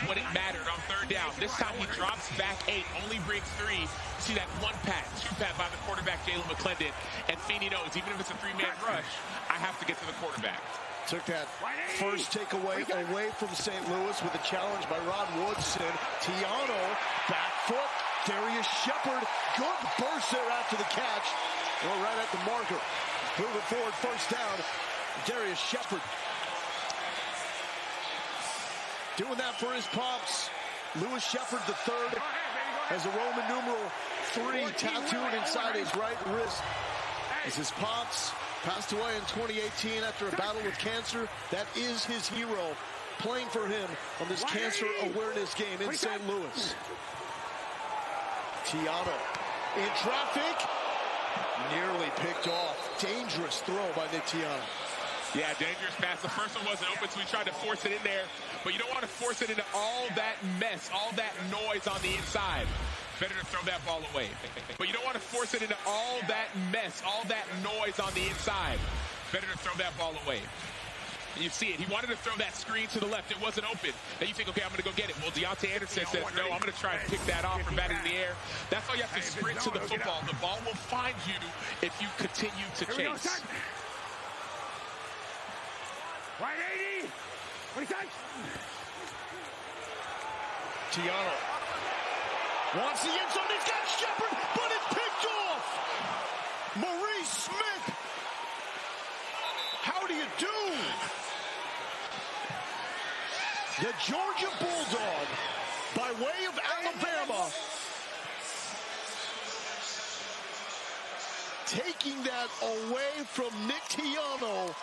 when it mattered on third down. This time he drops back 8, only brings 3. See that 1-pat, 2-pat by the quarterback, Jalen McClendon. And Feeney knows, even if it's a 3-man rush, I have to get to the quarterback. Took that first takeaway away from St. Louis with a challenge by Ron Woodson. Tiano, back foot. Darius Shepard, good burst there after the catch. Well, right at the marker. Moving forward, first down. Darius Shepard. Doing that for his pops. Lewis Shepard III has a Roman numeral 3 tattooed inside his right wrist. As his pops passed away in 2018 after a battle with cancer. That is his hero playing for him on this cancer awareness game in St. Louis. Tiano in traffic. Nearly picked off. Dangerous throw by Nick Tiano. Yeah, dangerous pass. The first one wasn't open, so he tried to force it in there. But you don't want to force it into all that mess, all that noise on the inside. Better to throw that ball away. But you don't want to force it into all that mess, all that noise on the inside. Better to throw that ball away. And you see it. He wanted to throw that screen to the left. It wasn't open. Then you think, okay, I'm going to go get it. Well, Deontay Anderson says, no, I'm going to try and pick that off from batting in the air. That's why you have to sprint to the football. The ball will find you if you continue to chase. Right 80. What do you think? Tiano wants the end zone. He's got Shepard, but it's picked off. Maurice Smith. How do you do? The Georgia Bulldog, by way of Alabama, taking that away from Nick Tiano.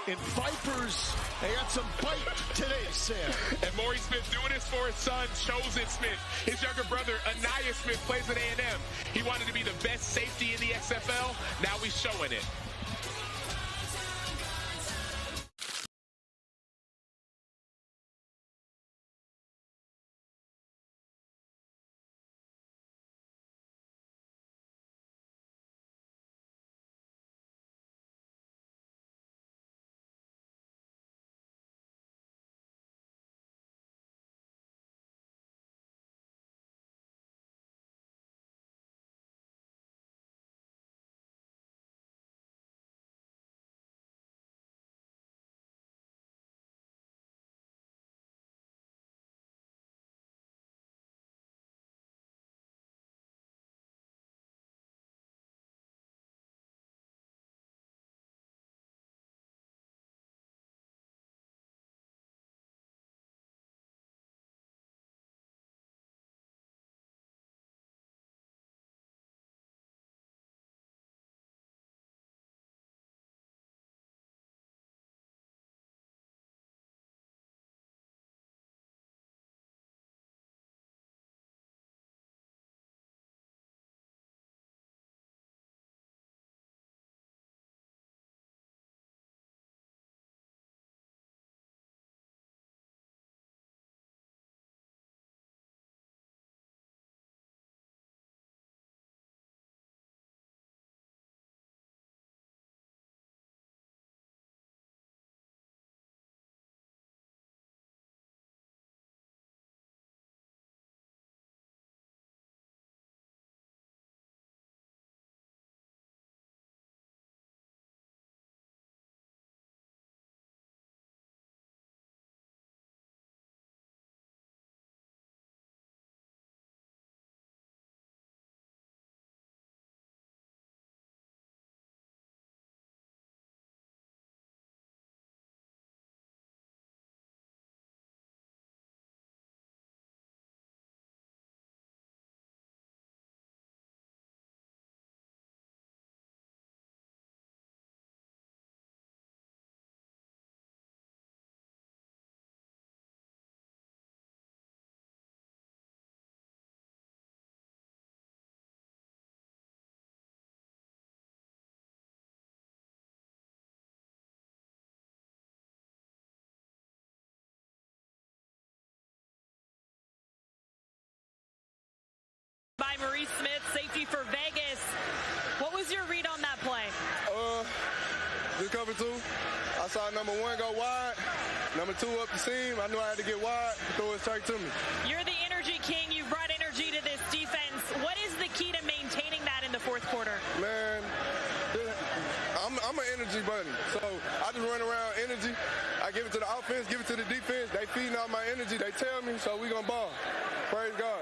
In Vipers, they got some bite today, Sam. And Maurice Smith doing this for his son, Chosen Smith. His younger brother, Anaya Smith, plays at A&M. He wanted to be the best safety in the XFL. Now he's showing it. This cover 2. I saw number 1 go wide. Number 2 up the seam. I knew I had to get wide. Throw it straight to me. You're the energy king. You've brought energy to this defense. What is the key to maintaining that in the fourth quarter? Man, I'm an energy bunny. So I just run around energy. I give it to the offense, give it to the defense. They feeding off my energy. They tell me, so we gonna ball. Praise God.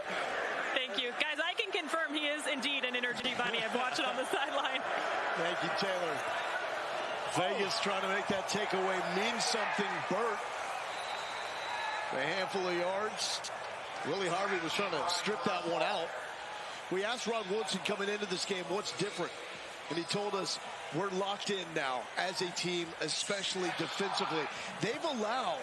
Thank you. Guys, I can confirm he is indeed an energy bunny. I've watched it on the sideline. Thank you, Taylor. Vegas trying to make that takeaway mean something. Burt, a handful of yards. Willie Harvey was trying to strip that one out. We asked Rod Woodson coming into this game, what's different? And he told us, we're locked in now as a team, especially defensively. They've allowed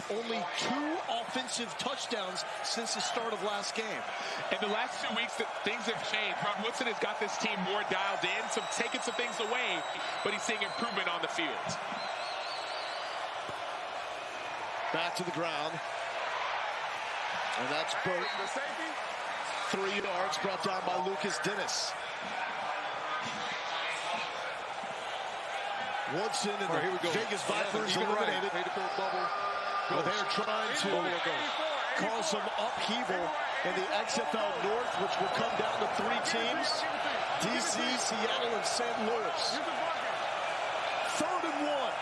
only 2 offensive touchdowns since the start of last game. In the last 2 weeks, things have changed. Rod Woodson has got this team more dialed in, so taking some things away, but he's seeing improvement on the field. Back to the ground. And that's Burt. 3 yards brought down by Lucas Dennis. Woodson and the Vegas Vipers eliminated. Well, they're trying to cause some upheaval in the XFL North, which will come down to 3 teams: DC, Seattle, and St. Louis. 3rd and 1.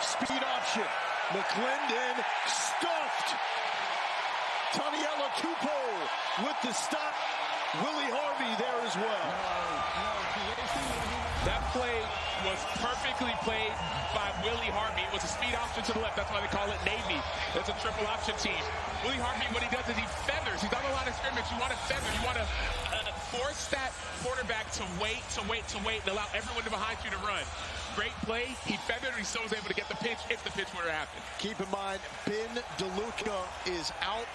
Speed option. McClendon stuffed. Taniela Kupo with the stop. Willie Harvey there as well. That play was perfectly played by Willie Harvey. It was a speed option to the left. That's why they call it Navy. It's a triple option team. Willie Harvey, what he does is he feathers. He's on the line of scrimmage. You want to feather. You want to force that quarterback to wait, and allow everyone behind you to run. Great play. He feathered, and he still was able to get the pitch if the pitch were to happen. Keep in mind, Ben DeLuca is out.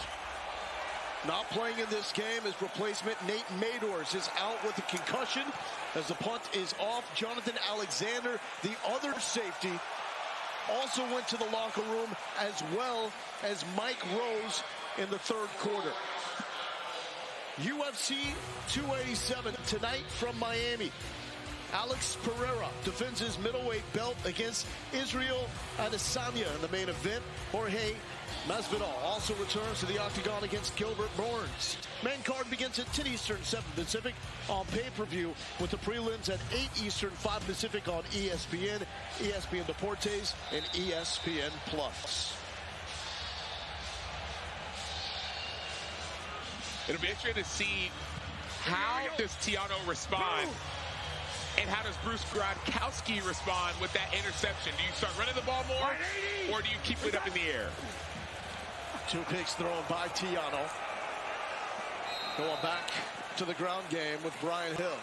Not playing in this game. His replacement, Nate Madors, is out with a concussion as the punt is off. Jonathan Alexander, the other safety, also went to the locker room, as well as Mike Rose in the 3rd quarter. UFC 287 tonight from Miami. Alex Pereira defends his middleweight belt against Israel Adesanya in the main event. Jorge Masvidal also returns to the octagon against Gilbert Burns. Main card begins at 10 Eastern, 7 Pacific on pay-per-view, with the prelims at 8 Eastern, 5 Pacific on ESPN, ESPN Deportes, and ESPN Plus. It'll be interesting to see how does Tiano respond. And how does Bruce Gronkowski respond with that interception? Do you start running the ball more, or do you keep it up in the air? 2 picks thrown by Tiano. Going back to the ground game with Brian Hill.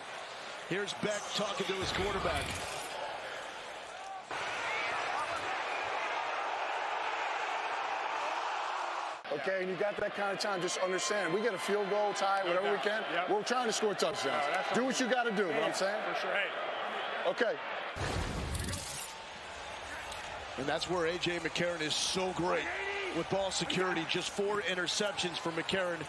Here's Beck talking to his quarterback. Okay, and you got that kind of time, just understand. We get a field goal, tie, whatever we can. Yep. We're trying to score touchdowns. Do what you got to do, you know what I'm saying? For sure. Hey. Okay. And that's where A.J. McCarron is so great with ball security. Just 4 interceptions for McCarron,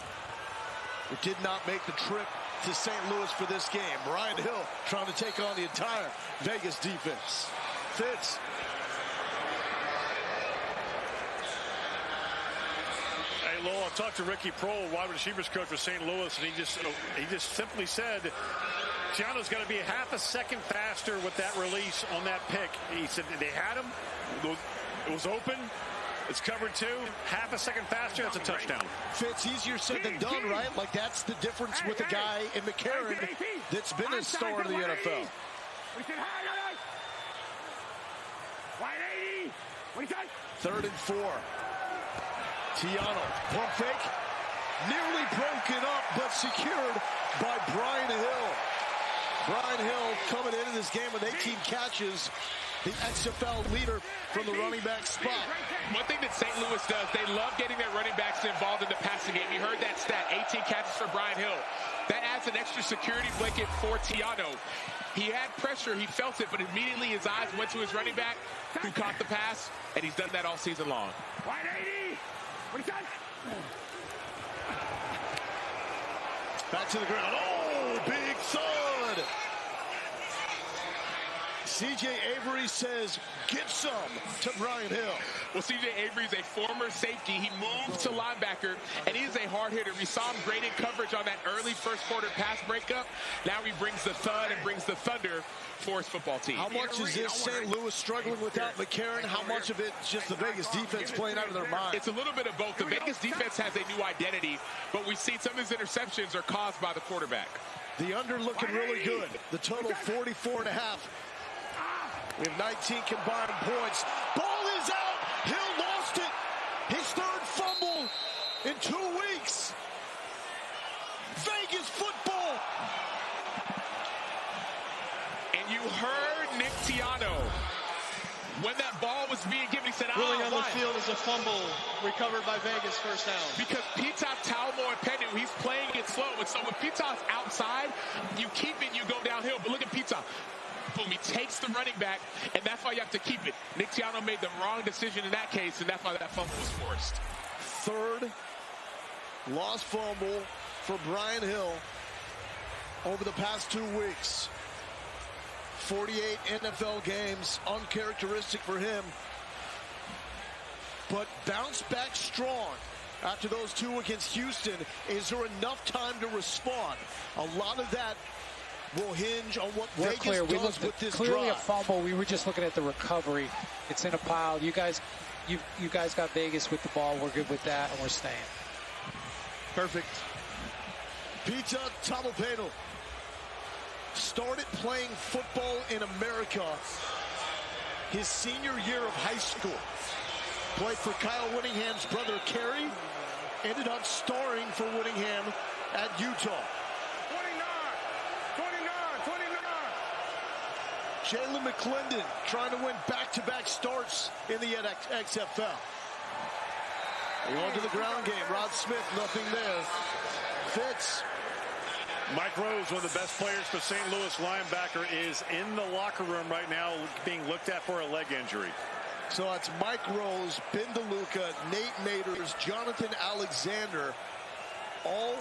who did not make the trip to St. Louis for this game. Brian Hill trying to take on the entire Vegas defense. Fitz. Hey, Lowell, I talked to Ricky Prohl, wide receivers coach for St. Louis, and he just simply said Tiano's got to be half a second faster with that release on that pick. He said they had him. It was open. It's covered 2. Half a second faster, that's a touchdown. Fitz, easier said than done, right? Like, that's the difference with a guy in McCarron that's been a star in the NFL. 3rd and 4. Tiano, pump fake, nearly broken up, but secured by Brian Hill. Brian Hill coming into this game with 18 catches, the XFL leader from the running back spot. One thing that St. Louis does, they love getting their running backs involved in the passing game. You heard that stat, 18 catches for Brian Hill. That adds an extra security blanket for Tiano. He had pressure, he felt it, but immediately his eyes went to his running back, who caught the pass, and he's done that all season long. Back to the ground. Oh, big thud. C.J. Avery says, get some to Brian Hill. Well, C.J. Avery is a former safety. He moved to linebacker, and he is a hard hitter. We saw him great in coverage on that early first quarter pass breakup. Now he brings the thud and brings the thunder for his football team. How much is this St. Louis struggling without McCarron? How much of it is just the Vegas defense playing out of their mind? It's a little bit of both. The Vegas defense has a new identity, but we see some of his interceptions are caused by the quarterback. The under looking really good. The total 44.5. We have 19 combined points. Ball is out. Hill lost it. His third fumble in 2 weeks. Vegas football. And you heard Nick Tiano. When that ball was being given, he said, ruling on the field is a fumble recovered by Vegas, first down. Because Pita Talmo-Epenu, he's playing it slow. And so when Pita's outside, you keep it, you go downhill. But look at Pita. Boom, he takes the running back, and that's why you have to keep it. Nick Tiano made the wrong decision in that case, and that's why that fumble was forced. Third lost fumble for Brian Hill over the past 2 weeks. 48 NFL games, uncharacteristic for him, but bounced back strong after those 2 against Houston. Is there enough time to respond? A lot of that will hinge on what Vegas does with this clearly drive. A fumble. We were just looking at the recovery. It's in a pile. You guys got Vegas with the ball. We're good with that, and we're staying. Perfect. Pita Talmo-Epenu started playing football in America his senior year of high school. Played for Kyle Whittingham's brother Kerry. Ended up starring for Whittingham at Utah. Jalen McClendon trying to win back-to-back starts in the XFL. On to the ground game. Rod Smith, nothing there. Fitz. Mike Rose, one of the best players for St. Louis linebacker, is in the locker room right now being looked at for a leg injury. So that's Mike Rose, Ben DeLuca, Nate Maters, Jonathan Alexander, all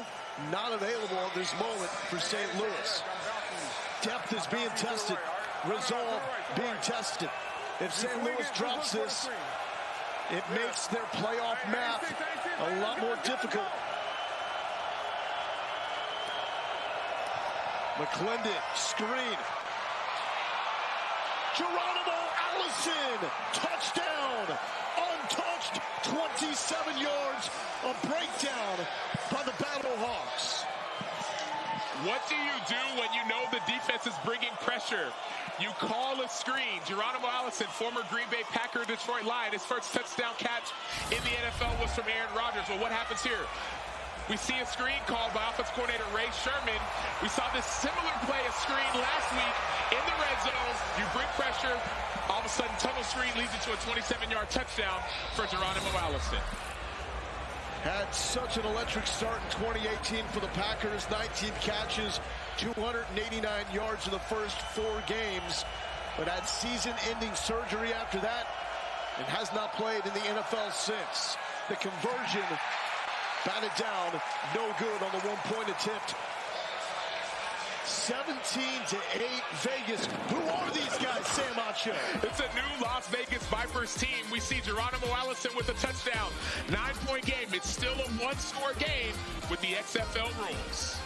not available at this moment for St. Louis. Depth is being tested. Resolve being tested. If St. Louis drops this, it makes their playoff math a lot more difficult. McClendon, screen. Geronimo Allison, touchdown. Untouched, 27 yards, a breakdown by the Battlehawks. What do you do when you know the defense is bringing pressure? You call a screen. Geronimo Allison, former Green Bay Packer, Detroit Lion, his first touchdown catch in the NFL was from Aaron Rodgers. Well, what happens here? We see a screen called by offensive coordinator Ray Sherman. We saw this similar play, a screen last week in the red zone. You bring pressure. All of a sudden, tunnel screen leads you to a 27-yard touchdown for Geronimo Allison. Had such an electric start in 2018 for the Packers. 19 catches, 289 yards in the first 4 games. But had season-ending surgery after that and has not played in the NFL since. The conversion batted down, no good on the one-point attempt. 17-8 Vegas. Who are these guys, Sam Acho? It's a new Las Vegas Vipers team. We see Geronimo Allison with a touchdown. 9-point game. It's still a one-score game with the XFL rules.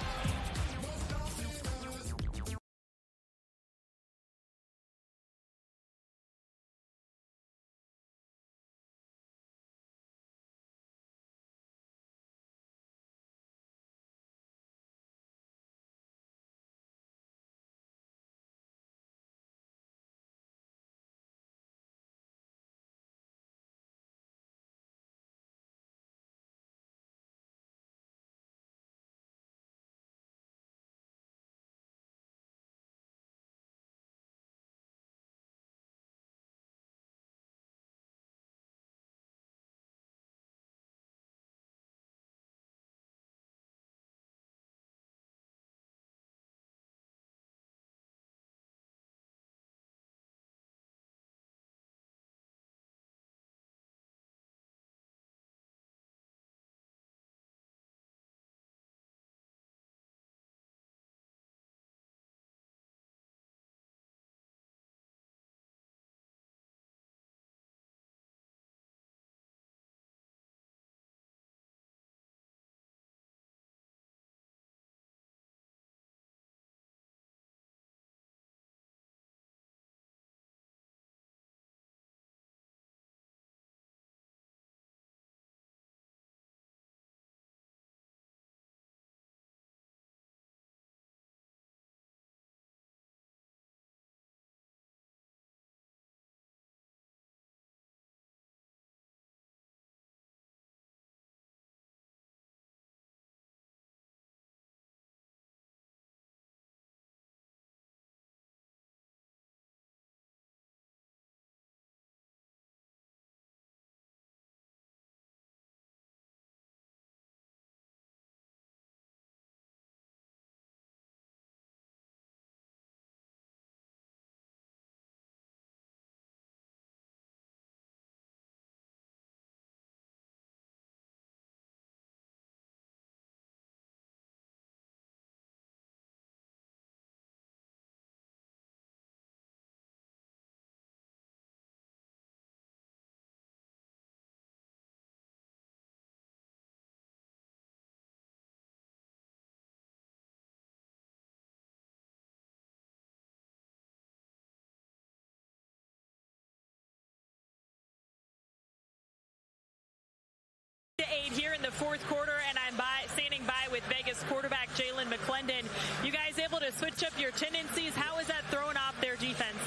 London. You guys able to switch up your tendencies? How is that throwing off their defense?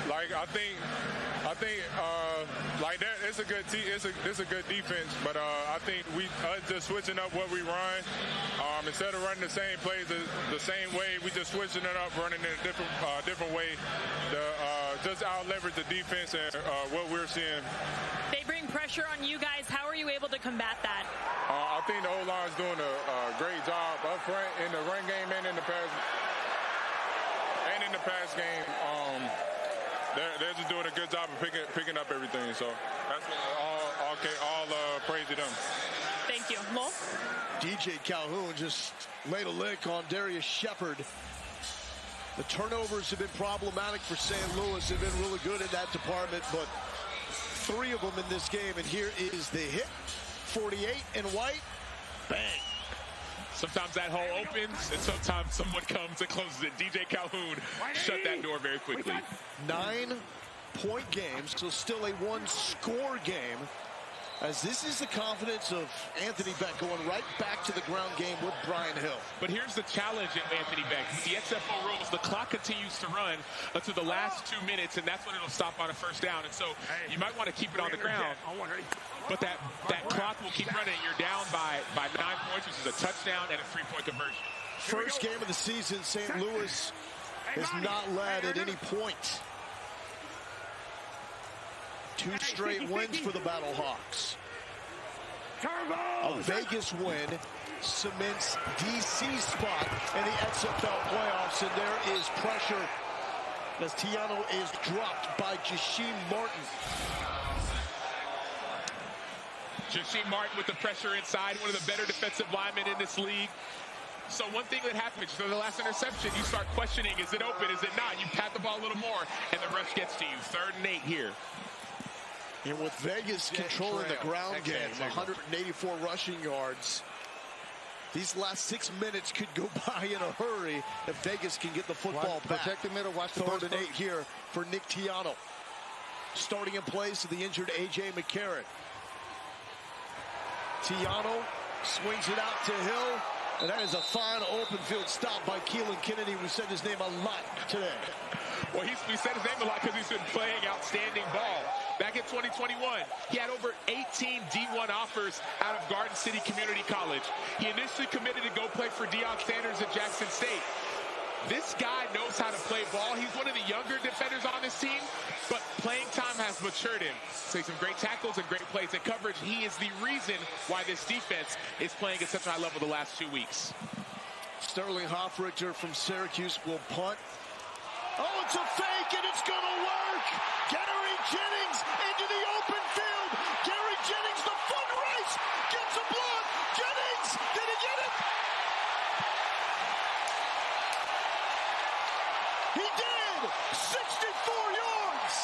I think like that. It's a good it's a good defense, but I think us just switching up what we run. Instead of running the same plays the same way, we just switching it up, running in a different way to just out leverage the defense and what we're seeing. They bring pressure on you guys. How are you able to combat that? I think the O-line's doing a great job up front in the run game and in the pass game. They're just doing a good job of picking up everything. So that's all praise to them. Thank you. Lowell? DJ Calhoun just laid a lick on Darius Shepard. The turnovers have been problematic for St. Louis. They've been really good in that department, but 3 of them in this game. And here is the hit. 48 in white. Bang. Sometimes that hole opens, and sometimes someone comes and closes it. DJ Calhoun shut that door very quickly. 9-point games, so still a 1-score game. As this is the confidence of Anthony Beck going right back to the ground game with Brian Hill. But here's the challenge in Anthony Beck. With the XFL rules, the clock continues to run until the last 2 minutes, and that's when it'll stop on a first down. And so you might want to keep it on the ground. But that clock will keep running. You're down by 9 points, which is a touchdown and a 3-point conversion. First game of the season, St. Louis has not led at any point. 2 straight wins for the Battlehawks. A Vegas win cements DC's spot in the XFL playoffs, and there is pressure as Tiano is dropped by Jasheem Martin. Jasheem Martin with the pressure inside, one of the better defensive linemen in this league. So one thing that happens, for the last interception, you start questioning, is it open, is it not? You pat the ball a little more, and the rush gets to you. 3rd and 8 here. And with Vegas controlling the ground game, 184 rushing yards, these last 6 minutes could go by in a hurry if Vegas can get the football back. Protect the middle, watch the 3rd and 8 here for Nick Tiano. Starting in place of the injured A.J. McCarron. Tiano swings it out to Hill, and that is a fine open field stop by Keelan Kennedy. We said his name a lot today. Well, we said his name a lot because he's been playing outstanding ball. Back in 2021, he had over 18 D1 offers out of Garden City Community College. He initially committed to go play for Deion Sanders at Jackson State. This guy knows how to play ball. He's one of the younger defenders on this team, but playing time has matured him. So some great tackles and great plays and coverage. He is the reason why this defense is playing at such a high level the last 2 weeks. Sterling Hoffrichter from Syracuse will punt. Oh, it's a fake, and it's going to work. Gary Jennings into the open field. Gary Jennings, the foot race, gets a block. Jennings, did he get it? He did. 64 yards.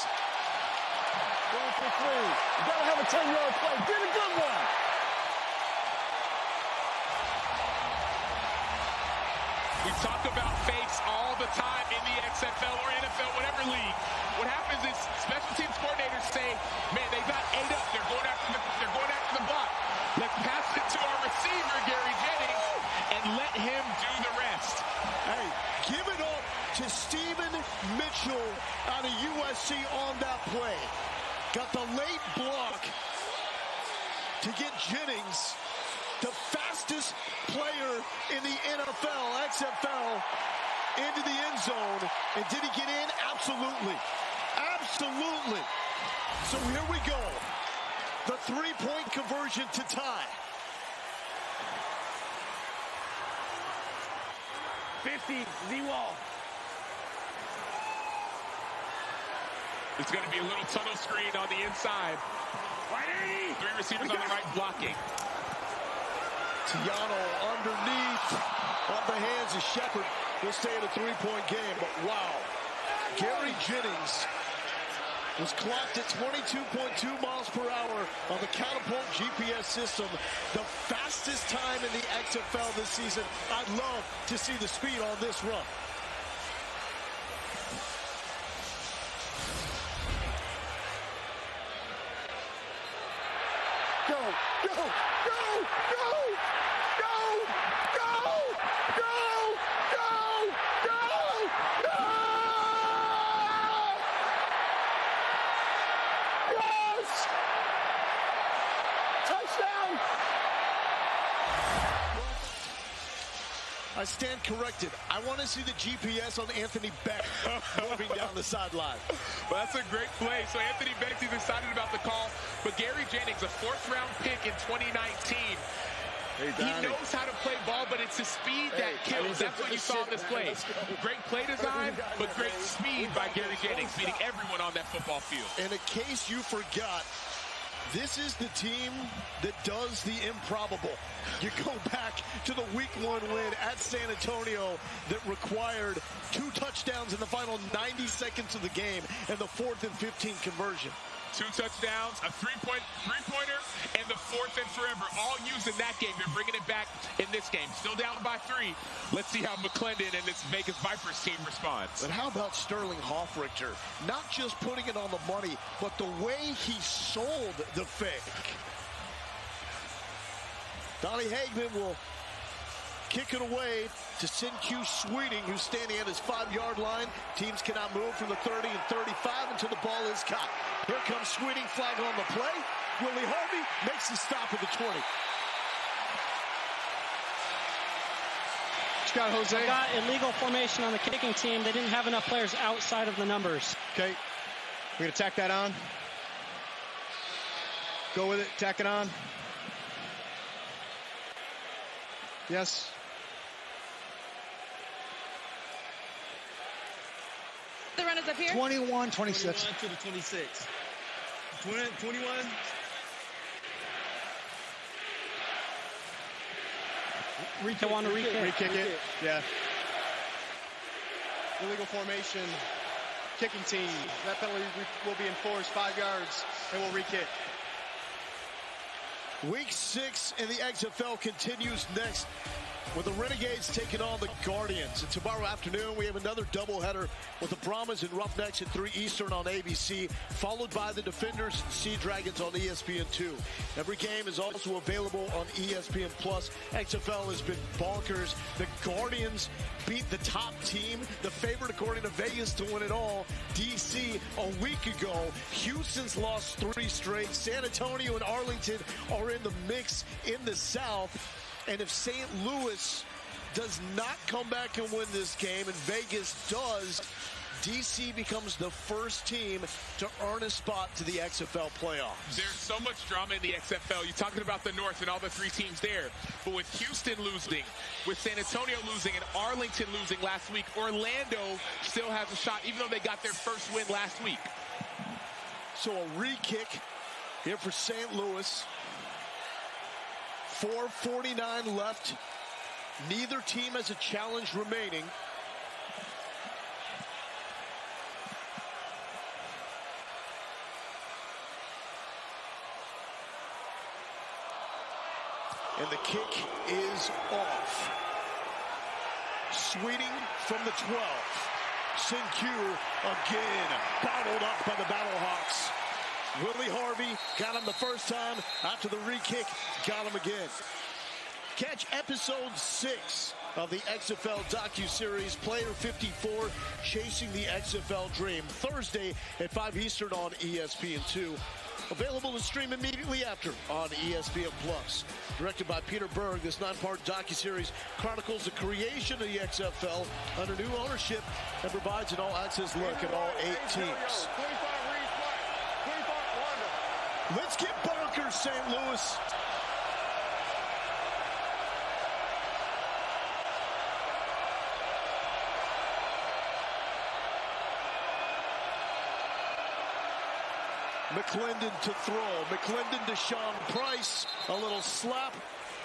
Going for 3. You got to have a 10-yard play. Get a good one. We talk about fakes all the time in the XFL or NFL, whatever league. What happens is special teams coordinators say, man, they got 8 up. They're going after the block. Let's pass it to our receiver, Gary Jennings, and let him do the rest. Hey, give it up to Stephen Mitchell out of USC on that play. Got the late block to get Jennings, the fastest player in the NFL, XFL, into the end zone. And did he get in? Absolutely. Absolutely. So here we go. The 3-point conversion to tie. 50, Z-Wall. It's going to be a little tunnel screen on the inside. 3 receivers on the right blocking. Tiano underneath on the hands of Shepard. Will stay in a 3-point game, but wow. Gary Jennings was clocked at 22.2 miles per hour on the Catapult GPS system. The fastest time in the XFL this season. I'd love to see the speed on this run. Go, go, go, go, go, go! I stand corrected. I want to see the GPS on Anthony Beck moving down the sideline. Well, that's a great play. So Anthony Beck is excited about the call. But Gary Jennings, a 4th-round pick in 2019. He knows how to play ball, but it's his speed that kills. That's what you saw in this play. Great play design, but great speed by Gary Jennings, beating everyone on that football field. And in case you forgot, this is the team that does the improbable. You go back to the Week 1 win at San Antonio that required 2 touchdowns in the final 90 seconds of the game and the 4th and 15 conversion. 2 touchdowns, a three-pointer, and the 4th and forever, all used in that game. They're bringing it back in this game. Still down by 3. Let's see how McClendon and this Vegas Vipers team responds. But how about Sterling Hoffrichter? Not just putting it on the money, but the way he sold the fake. Donnie Hagman will kick it away to Sin-Q Sweeting, who's standing at his 5-yard line. Teams cannot move from the 30 and 35 until the ball is caught. Here comes Sweeting, flag on the play. Willie Harvey makes the stop at the 20. Scott, Jose. I got illegal formation on the kicking team. They didn't have enough players outside of the numbers. Okay. We're going to tack that on. Go with it. Tack it on. Yes. The runners up here. 21, 26. 21 to the 26. 21. They want to re-kick it. Yeah. Illegal formation. Kicking team. That penalty will be enforced 5 yards and we'll re-kick. Week 6 in the XFL continues next with the Renegades taking on the Guardians. And tomorrow afternoon, we have another doubleheader with the Brahmas and Roughnecks at 3 Eastern on ABC, followed by the Defenders and Sea Dragons on ESPN2. Every game is also available on ESPN+. XFL has been bonkers. The Guardians beat the top team, the favorite according to Vegas to win it all, DC, a week ago. Houston's lost 3 straight. San Antonio and Arlington are in the mix in the South. And if St. Louis does not come back and win this game, and Vegas does, DC becomes the first team to earn a spot to the XFL playoffs. There's so much drama in the XFL. You're talking about the North and all the 3 teams there. But with Houston losing, with San Antonio losing, and Arlington losing last week, Orlando still has a shot, even though they got their first win last week. So a re-kick here for St. Louis. 4:49 left. Neither team has a challenge remaining. And the kick is off. Sweeting from the 12. Sin-Q again, bottled up by the Battlehawks. Willie Harvey got him the first time. After the re-kick, got him again. Catch episode 6 of the XFL docuseries Player 54, Chasing the XFL Dream, Thursday at 5 Eastern on ESPN2. Available to stream immediately after on ESPN+. Directed by Peter Berg, this 9-part docuseries chronicles the creation of the XFL under new ownership and provides an all-access look at all 8 teams. Let's get bonkers, St. Louis. McClendon to throw. McClendon to Sean Price. A little slap.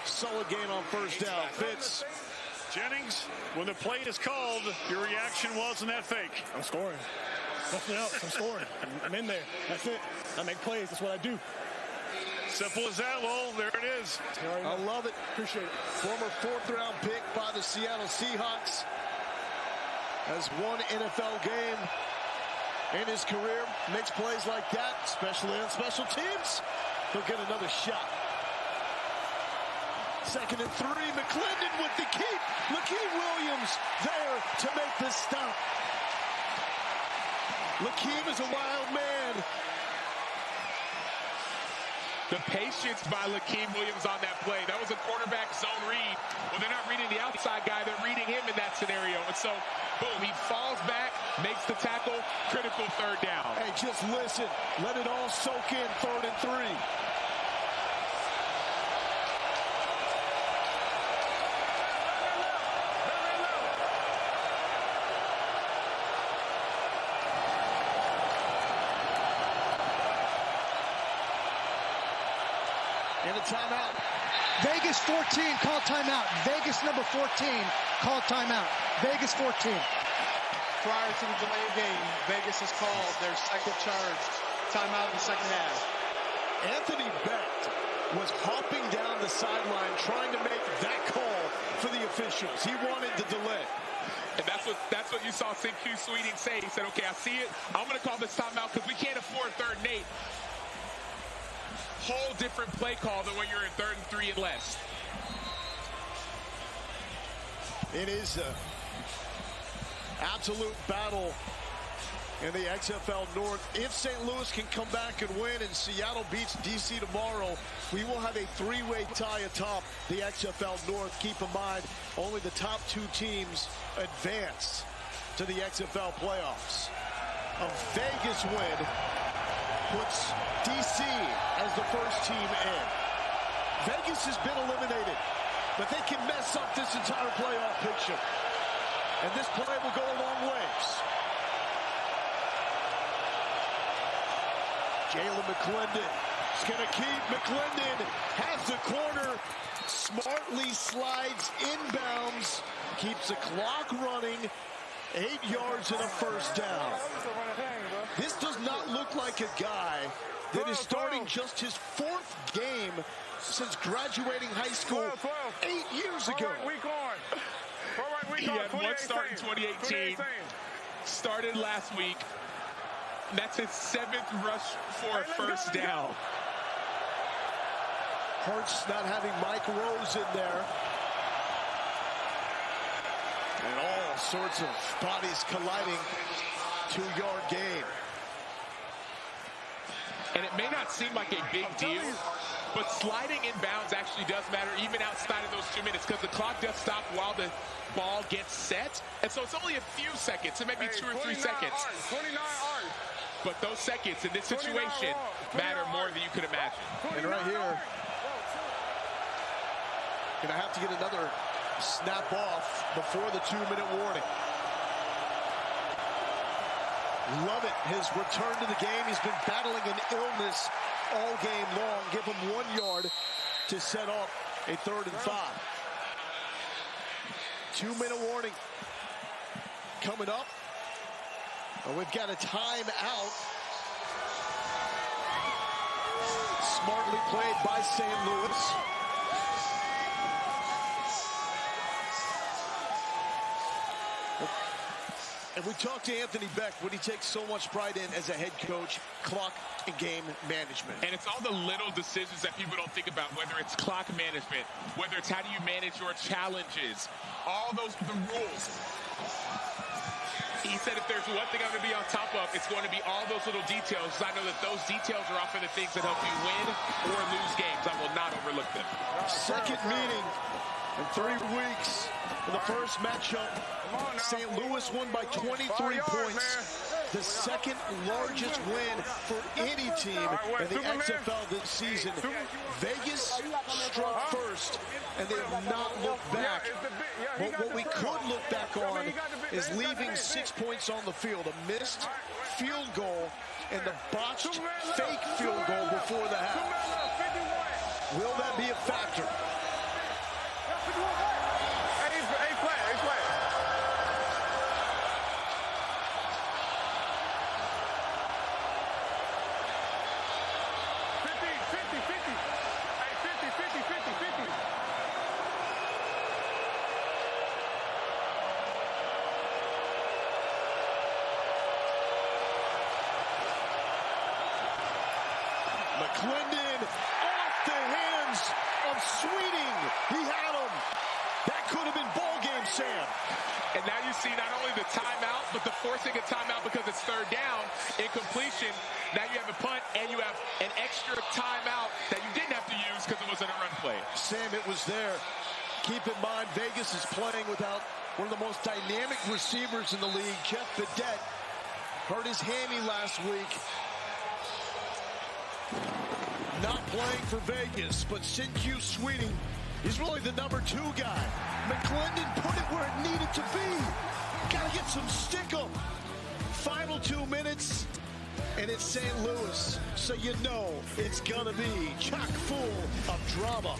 Solid game on first down. Fitz. Jennings, when the play is called, your reaction was in that fake. I'm scoring. Nothing else. I'm scoring. I'm in there. That's it. I make plays. That's what I do. Simple as that, Lowell. There it is. I love it. Appreciate it. Former 4th-round pick by the Seattle Seahawks. Has one NFL game in his career. Makes plays like that, especially on special teams. He'll get another shot. 2nd and 3. McClendon with the keep. Lakeem Williams there to make the stop. Lakeem is a wild man. The patience by Lakeem Williams on that play. That was a quarterback zone read. Well, they're not reading the outside guy. They're reading him in that scenario. And so, boom, he falls back, makes the tackle, critical third down. Hey, just listen. Let it all soak in, 3rd and 3. And a timeout. Vegas 14, call timeout. Vegas number 14, call timeout. Vegas 14. Prior to the delay of game, Vegas has called their second charge timeout in the second half. Anthony Becht was hopping down the sideline trying to make that call for the officials. He wanted the delay. And that's what you saw Q Sweeting say. He said, okay, I see it. I'm going to call this timeout because we can't afford 3rd and 8. Whole different play call than when you're in 3rd and 3 and less. It is an absolute battle in the XFL North. If St. Louis can come back and win and Seattle beats DC tomorrow, we will have a 3-way tie atop the XFL North. Keep in mind, only the top 2 teams advance to the XFL playoffs. A Vegas win puts DC as the first team in. Vegas has been eliminated, but they can mess up this entire playoff picture. And this play will go a long ways. Jalen McClendon is going to keep. McClendon has the corner, smartly slides inbounds, keeps the clock running. 8 yards and a first down. This does not look like a guy that is starting just his 4th game since graduating high school 8 years ago. He had one start in 2018, started last week. That's his 7th rush for a first down. Hurts not having Mike Rose in there. And all sorts of bodies colliding. 2-yard gain. And it may not seem like a big deal, but sliding inbounds actually does matter even outside of those 2 minutes because the clock does stop while the ball gets set. And so it's only a few seconds, it may be 2 or 3 seconds. 29 yards. But those seconds in this situation matter more than you could imagine. And right here, gonna have to get another snap off before the 2-minute warning. Lovett has returned to the game. He's been battling an illness all game long. Give him 1 yard to set up a 3rd and 5. 2-minute warning coming up. And we've got a timeout. Smartly played by St. Louis. And we talked to Anthony Becht, what he takes so much pride in as a head coach, clock and game management. And it's all the little decisions that people don't think about, whether it's clock management, whether it's how do you manage your challenges, all those the rules. He said if there's one thing I'm going to be on top of, it's going to be all those little details. I know that those details are often the things that help you win or lose games. I will not overlook them. Second meeting in 3 weeks. In the first matchup, St. Louis won by 23 points. The second largest win for any team in the XFL this season. Vegas struck first, and they have not looked back. But what we could look back on is leaving 6 points on the field. A missed field goal and the botched fake field goal before the half. Will that be a factor? McClendon off the hands of Sweeting. He had him. That could have been ball game, Sam. And now you see not only the timeout, but the forcing a timeout because it's 3rd down, incompletion. Now you have a punt and you have an extra timeout that you Sam, it was there. Keep in mind, Vegas is playing without one of the most dynamic receivers in the league. Jeff Bedette hurt his hammy last week. Not playing for Vegas, but Sin-Q Sweeting, he's really the number 2 guy. McClendon put it where it needed to be. Got to get some stick-em. Final 2 minutes, and it's St. Louis, so you know it's going to be chock full of drama.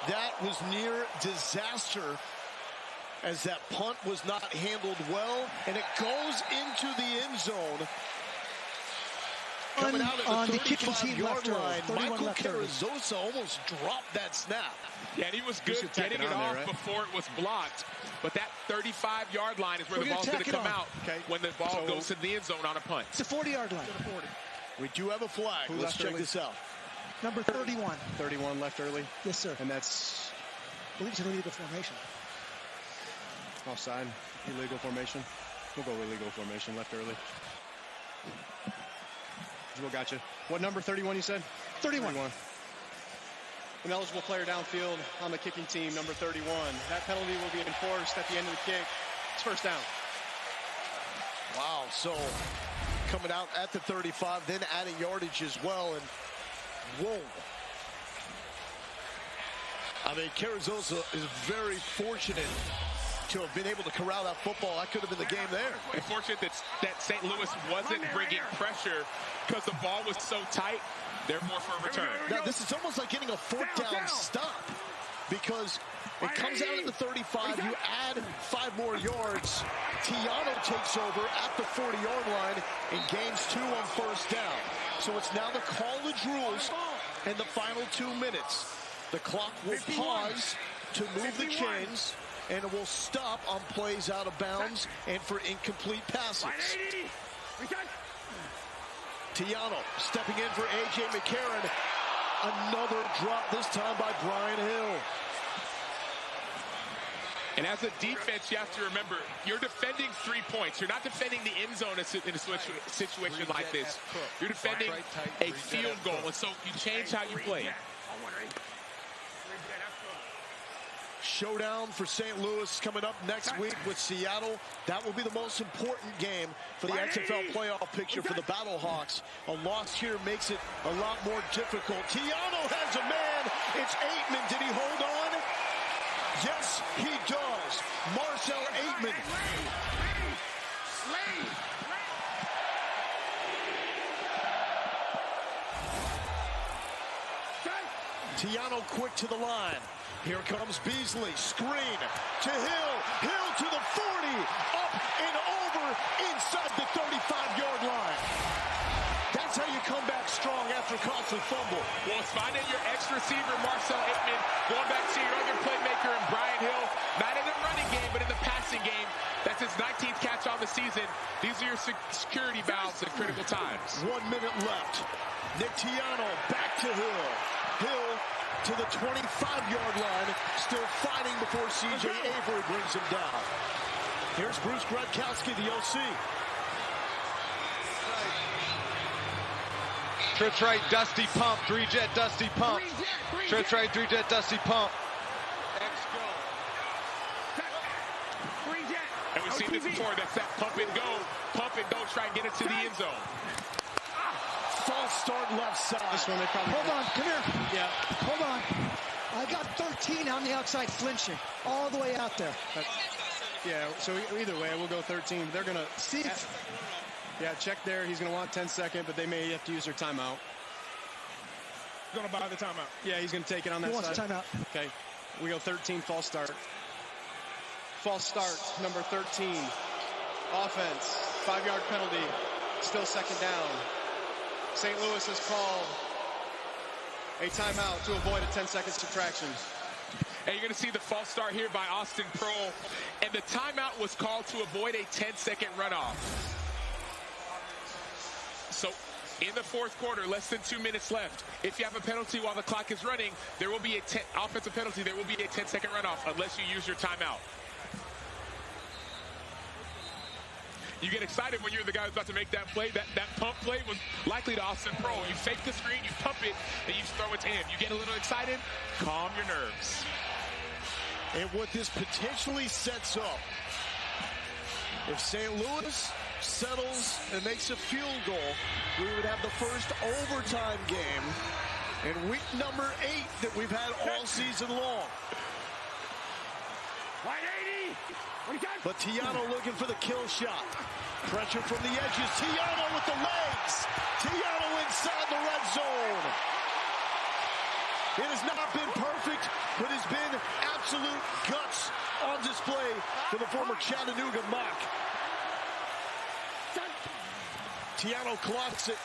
That was near disaster as that punt was not handled well, and it goes into the end zone. Coming out at the 35-yard line, Michael Carrizosa almost dropped that snap. Yeah, and he was good getting it off before it was blocked. But that 35-yard line is where the ball's going to come out when the ball goes to the end zone on a punt. It's a 40-yard line. We do have a flag. Let's check this out. Number 31. 31 left early. Yes, sir. And that's, I believe it's an illegal formation. Offside, illegal formation. We'll go illegal formation, left early. Joel, gotcha. What number 31 you said? 31. An eligible player downfield on the kicking team, number 31. That penalty will be enforced at the end of the kick. It's first down. Wow, so coming out at the 35, then adding yardage as well, and whoa. I mean, Carrizosa is very fortunate to have been able to corral that football. That could have been the game there. Unfortunate that St. Louis wasn't bringing pressure because the ball was so tight. Therefore, for a return. Now, this is almost like getting a fourth down stop because it comes out at the 35. You add 5 more yards. Tiano takes over at the 40-yard line and gains 2 on first down. So it's now the college rules and the final 2 minutes. The clock will pause to move the chains, and it will stop on plays out of bounds and for incomplete passes. Tiano stepping in for A.J. McCarron. Another drop, this time by Brian Hill. And as a defense, you have to remember, you're defending 3 points. You're not defending the end zone in a situation like this. You're defending a field goal, and so you change how you play. Showdown for St. Louis coming up next week with Seattle. That will be the most important game for the XFL playoff picture for the Battlehawks. A loss here makes it a lot more difficult. Tiano has a man. It's Aitman. Did he hold on? Yes, he does. Marcel Aitman. Tiano quick to the line. Here comes Beasley. Screen to Hill. Hill to the 40. Up and over inside the 35-yard line. That's how you come back strong after costly fumble. Well, it's finding your ex-receiver, Marcel Aitman, going back to your other playmaker in Brian Hill. Not in the running game, but in the passing game. That's his 19th catch on the season. These are your security valves at critical times. 1 minute left. Nick Tiano back to Hill. Hill to the 25-yard line. Still fighting before C.J. Avery brings him down. Here's Bruce Gradkowski, the OC. Trips right, Dusty pump, 3-jet Dusty pump. Trips right, 3-jet Dusty pump. And we've seen this before. That's that pump and go. Pump and go, try and get it to the end zone. False start left side. This one they probably hold on, come here. Yeah. Hold on. I got 13 on the outside flinching. All the way out there. Yeah, so either way, we'll go 13. They're going to see. Yeah, check there. He's going to want 10 seconds, but they may have to use their timeout. Going to buy the timeout. Yeah, he's going to take it on that side. He wants timeout. Okay. We go 13, false start. False start, number 13. Offense, 5-yard penalty. Still second down. St. Louis has called a timeout to avoid a 10-second subtraction. And you're going to see the false start here by Austin Prohl. And the timeout was called to avoid a 10-second runoff. So in the fourth quarter, less than 2 minutes left. If you have a penalty while the clock is running, there will be a offensive penalty. There will be a 10-second runoff unless you use your timeout. You get excited when you're the guy who's about to make that play. That pump play was likely to Austin Prohl. You fake the screen, you pump it, and you throw it to him. You get a little excited, calm your nerves. And what this potentially sets up, if St. Louis settles and makes a field goal, we would have the first overtime game in week number 8 that we've had all season long. But Tiano looking for the kill shot. Pressure from the edges. Tiano with the legs. Tiano inside the red zone. It has not been perfect, but has been absolute guts on display for the former Chattanooga Mock. Tiano clocks it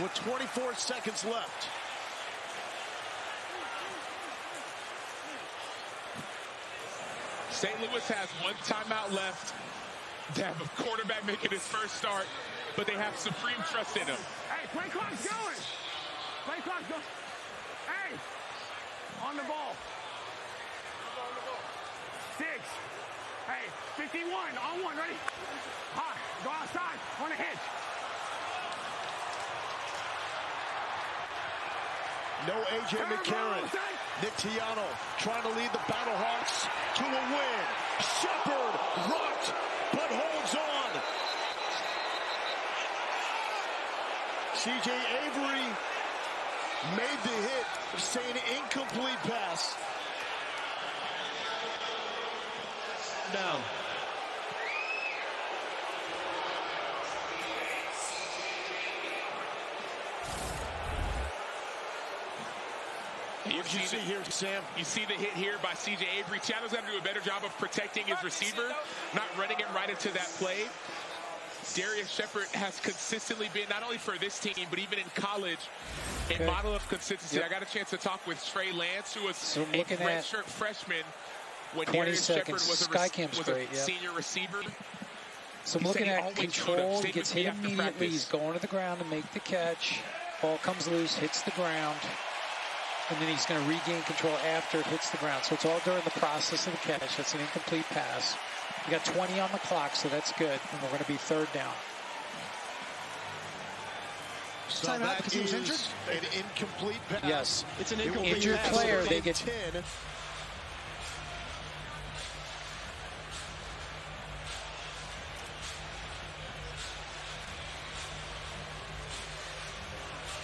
with 24 seconds left. St. Louis has one timeout left. They have a quarterback making his first start, but they have supreme trust in him. Hey, play clock's going. Play clock's going. Hey, on the ball. 6. Hey, 51 on 1, ready? Hot, go outside on a hitch. No A.J. McCarron. Nick Tiano trying to lead the Battlehawks to a win. Shepard rocked, but holds on. C.J. Avery made the hit, saying incomplete pass. Down. What did you see here, Sam? You see the hit here by C.J. Avery. Tiano's got to do a better job of protecting his receiver, not running it right into that play. Darius Shepherd has consistently been, not only for this team, but even in college, a model of consistency. I got a chance to talk with Trey Lance, who was a redshirt freshman when Darius Shepherd was a senior receiver. So I'm looking at control. He gets hit immediately. He's going to the ground to make the catch. Ball comes loose, hits the ground. And then he's going to regain control after it hits the ground. So it's all during the process of the catch. That's an incomplete pass. We got 20 on the clock, so that's good. And we're going to be third down. So timeout because he was injured? An incomplete pass. Yes. It's an incomplete injured pass. Player, they get 10.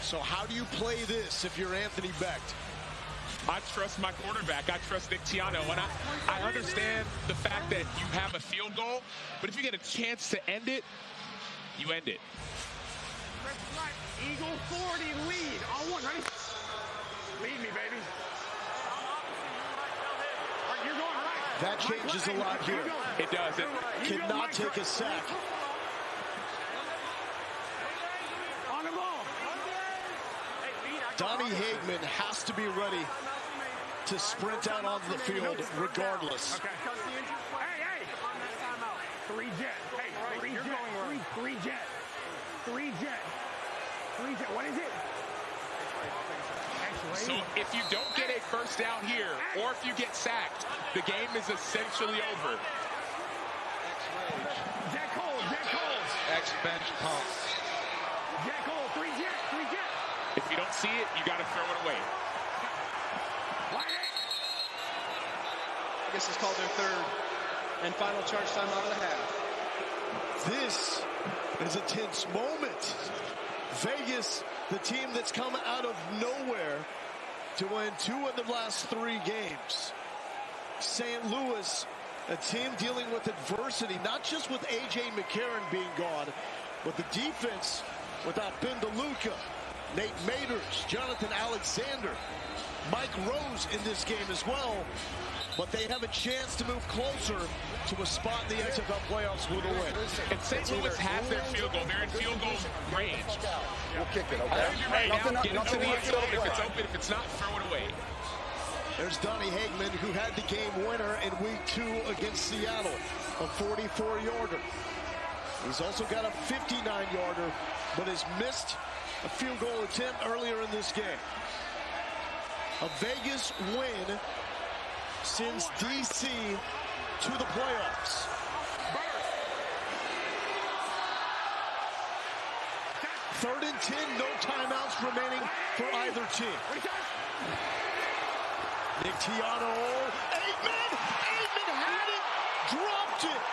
So how do you play this if you're Anthony Becht? I trust my quarterback. I trust Nick Tiano. And I understand the fact that you have a field goal, but if you get a chance to end it, you end it. Eagle 40 lead. On one, ready? Lead me, baby. You're going right. That changes a lot here. It does. It cannot take a sack. On the ball. Donnie Hagman has to be ready to sprint out onto the field regardless. Okay. Hey. 3 jet. Hey, 3 jet. 3 jet. 3 jet. 3 jet. What is it? So if you don't get a first down here, or if you get sacked, the game is essentially over. Jack Cole. X-bench pump. Jack Cole, 3 jet. If you don't see it, you got to throw it away. I guess it's called their third and final charge time out of the half. This is a tense moment. Vegas, the team that's come out of nowhere to win 2 of the last 3 games. St. Louis, a team dealing with adversity, not just with A.J. McCarron being gone, but the defense without Ben DeLuca, Nate Maters, Jonathan Alexander, Mike Rose in this game as well. But they have a chance to move closer to a spot in the XFL playoffs with a win. And St. Louis has their field goal. They're in field goal range. We'll kick it, okay? Get into the end zone. If it's open, if it's not, throw it away. There's Donnie Hagman, who had the game winner in week 2 against Seattle, a 44-yarder. He's also got a 59-yarder, but has missed a field goal attempt earlier in this game. A Vegas win sends DC to the playoffs. Third and 10, no timeouts remaining for either team. Nick Tiano, Aikman had it, dropped it.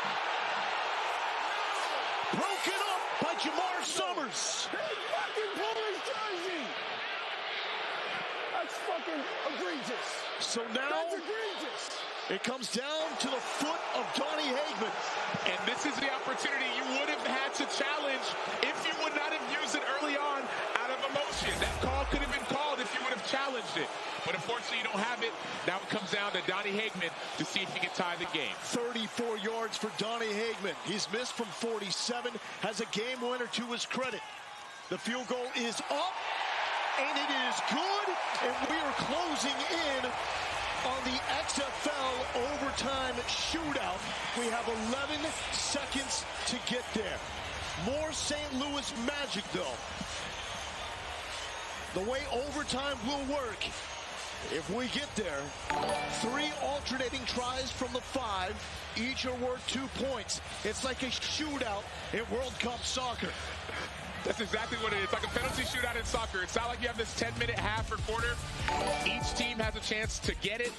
Broken up by Jamar Summers. He fucking pulled his jersey. That's fucking egregious. So now it comes down to the foot of Donnie Hagman. And this is the opportunity you would have had to challenge if you would not have used it early on out of emotion. That call could have been called if you would have challenged it. But unfortunately, you don't have it. Now it comes down to Donnie Hagman to see if he can tie the game. 34 yards for Donnie Hagman. He's missed from 47, has a game winner to his credit. The field goal is up, and it is good, and we are closing in on the XFL overtime shootout. We have 11 seconds to get there. More St. Louis magic, though. The way overtime will work, if we get there, 3 alternating tries from the 5, each are worth 2 points. It's like a shootout in World Cup soccer. That's exactly what it is. It's like a penalty shootout in soccer. It's not like you have this 10-minute half or quarter. Each team has a chance to get it.